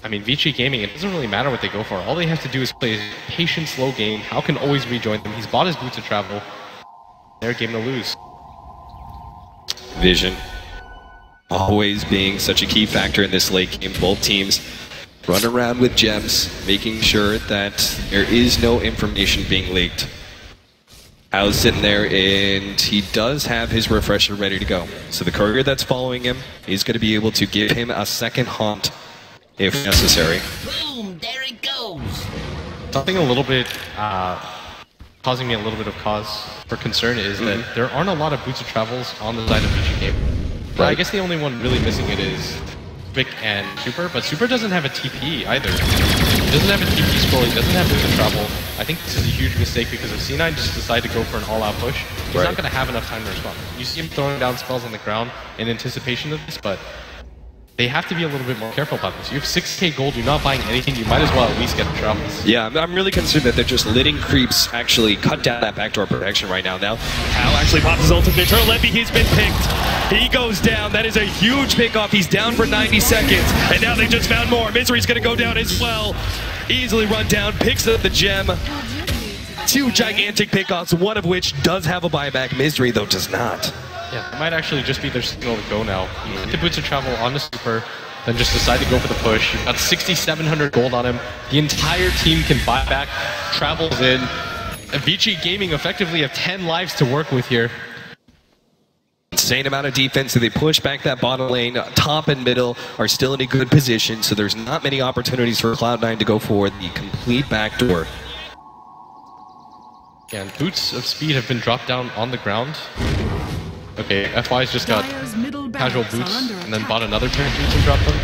I mean, Vici Gaming, it doesn't really matter what they go for. All they have to do is play a patient, slow game. How can always rejoin them? He's bought his boots of travel. They're a game to lose. Vision always being such a key factor in this late game. Both teams run around with gems, making sure that there is no information being leaked. Al's sitting there, and he does have his refresher ready to go. So the courier that's following him is going to be able to give him a second haunt if necessary. Boom! There it goes! Something a little bit causing me a little bit of cause for concern is that there aren't a lot of boots of travels on the side of Vici game. I guess the only one really missing it is Vic and Super, but Super doesn't have a TP either. He doesn't have a TP scroll, he doesn't have boots of travel. I think this is a huge mistake because if C9 just decide to go for an all-out push, he's not going to have enough time to respond. You see him throwing down spells on the ground in anticipation of this, but they have to be a little bit more careful about this. You have 6k gold, you're not buying anything, you might as well at least get the travels. Yeah, I'm really concerned that they're just letting creeps actually cut down that backdoor protection right now. Now, Hal actually pops his ultimate. Eternal Levy, he's been picked. He goes down. That is a huge pickoff. He's down for 90 seconds. And now they just found more. Misery's going to go down as well. Easily run down, picks up the gem. Two gigantic pickoffs, one of which does have a buyback. Misery, though, does not. Yeah, it might actually just be their signal to go now. Get the boots of travel on the Super, then just decide to go for the push. You've got 6,700 gold on him. The entire team can buy back, travels in. Vici Gaming effectively have 10 lives to work with here. Insane amount of defense, so they push back that bottom lane. Top and middle are still in a good position, so there's not many opportunities for Cloud9 to go for the complete backdoor. Yeah, and boots of speed have been dropped down on the ground. Okay, FY's just got casual boots and then bought another pair of boots and dropped them.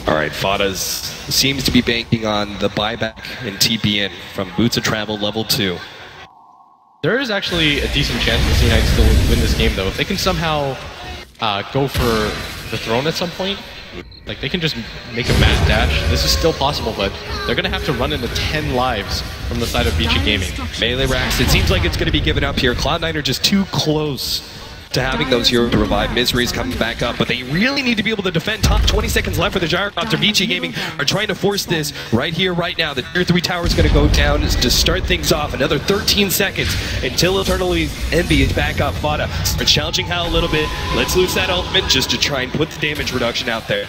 Alright, Fada's seems to be banking on the buyback and TPN from Boots of Travel level 2. There is actually a decent chance that C9 still win this game though. If they can somehow go for the throne at some point, like they can just make a mad dash. This is still possible, but they're going to have to run into 10 lives from the side of Vici Gaming. Melee racks, it seems like it's going to be given up here. Cloud9 are just too close to having those heroes to revive. Misery's coming back up, but they really need to be able to defend top. 20 seconds left for the Gyrocopter. Vici Gaming are trying to force this right here, right now. The tier 3 tower is going to go down to start things off. Another 13 seconds until Eternally Envy is back up. Fada starts challenging Hal a little bit. Let's lose that ultimate just to try and put the damage reduction out there.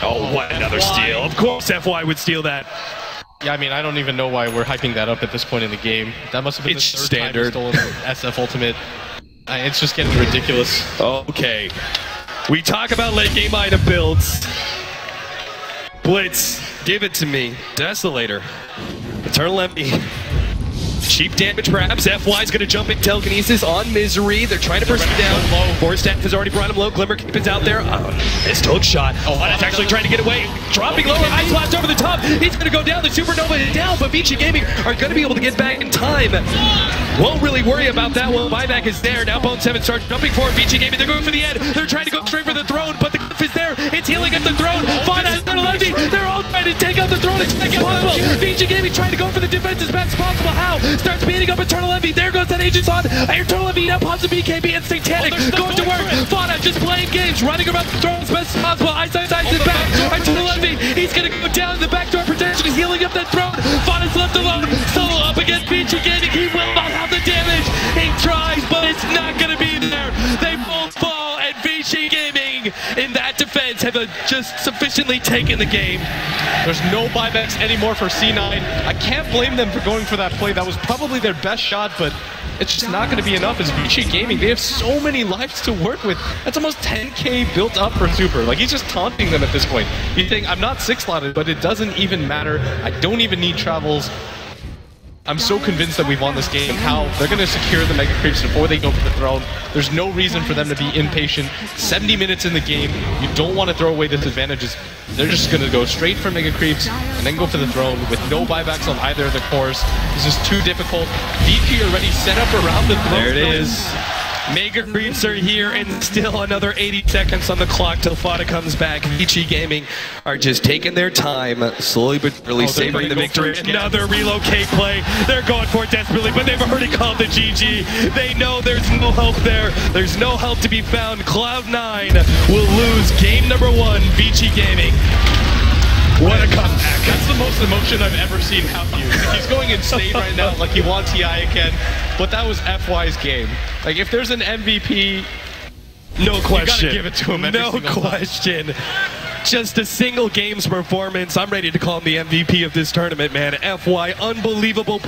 Oh, what another steal. Of course FY would steal that. Yeah, I mean, I don't even know why we're hyping that up at this point in the game. That must have been the third standard. time he stole an SF ultimate. It's just getting ridiculous. Okay. We talk about late game item builds. Blitz, give it to me. Desolator. Eternal Envy. Cheap damage perhaps. FY's going to jump in telekinesis on Misery. They're trying to push him down. Force Staff has already brought him low. Glimmer Keep is out there. Missed hook shot. Fada's actually trying to get away. Dropping lower. Ice Blast over the top. He's going to go down. The Supernova is down, but Vici Gaming are going to be able to get back in time. Won't really worry about that one. Buyback is there. Now Bone 7 starts jumping forward. Vici Gaming, they're going for the end. They're trying to go straight for the throne, but the cliff is there. It's healing at the throne. Fada has Eternal Envy. They're all trying to take out the throne. It's not possible. Vici Gaming trying to go for the defense as best as possible. How? Starts beating up Eternal Envy. There goes that Aegis on. Eternal Envy now pops a BKB and Satanic. Going to work. Fada just playing games, running around the throne as best as possible. Ice is back. Eternal Envy, he's going to go down in the backdoor protection. He's healing up that throne. Fada's left alone. Solo up against Vici Gaming. He will not have the damage. He tries, but it's not going to be there. They both fall, and Vici Gaming in that defense have just sufficiently taken the game. There's no buybacks anymore for C9. I can't blame them for going for that play. That was probably their best shot, but it's just not going to be enough as Vici Gaming. They have so many lives to work with. That's almost 10k built up for Super. Like, he's just taunting them at this point. He's saying, I'm not 6-slotted, but it doesn't even matter. I don't even need travels. I'm so convinced that we've won this game. How they're going to secure the Mega Creeps before they go for the throne. There's no reason for them to be impatient. 70 minutes in the game. You don't want to throw away this advantage. They're just going to go straight for Mega Creeps and then go for the throne with no buybacks on either of the cores. This is too difficult. VP already set up around the throne. There it is. Mega Creeps are here, and still another 80 seconds on the clock till Fada comes back. Vici Gaming are just taking their time, slowly but surely savoring the victory. Another relocate play. They're going for it desperately, but they've already called the GG. They know there's no help there. There's no help to be found. Cloud9 will lose game number 1, Vici Gaming. What a comeback. That's the most emotion I've ever seen Hap use. He's going insane right now, like he wants TI again. But that was FY's game. Like, if there's an MVP, No question. you gotta give it to him every No single question. Just a single game's performance. I'm ready to call him the MVP of this tournament, man. FY, unbelievable.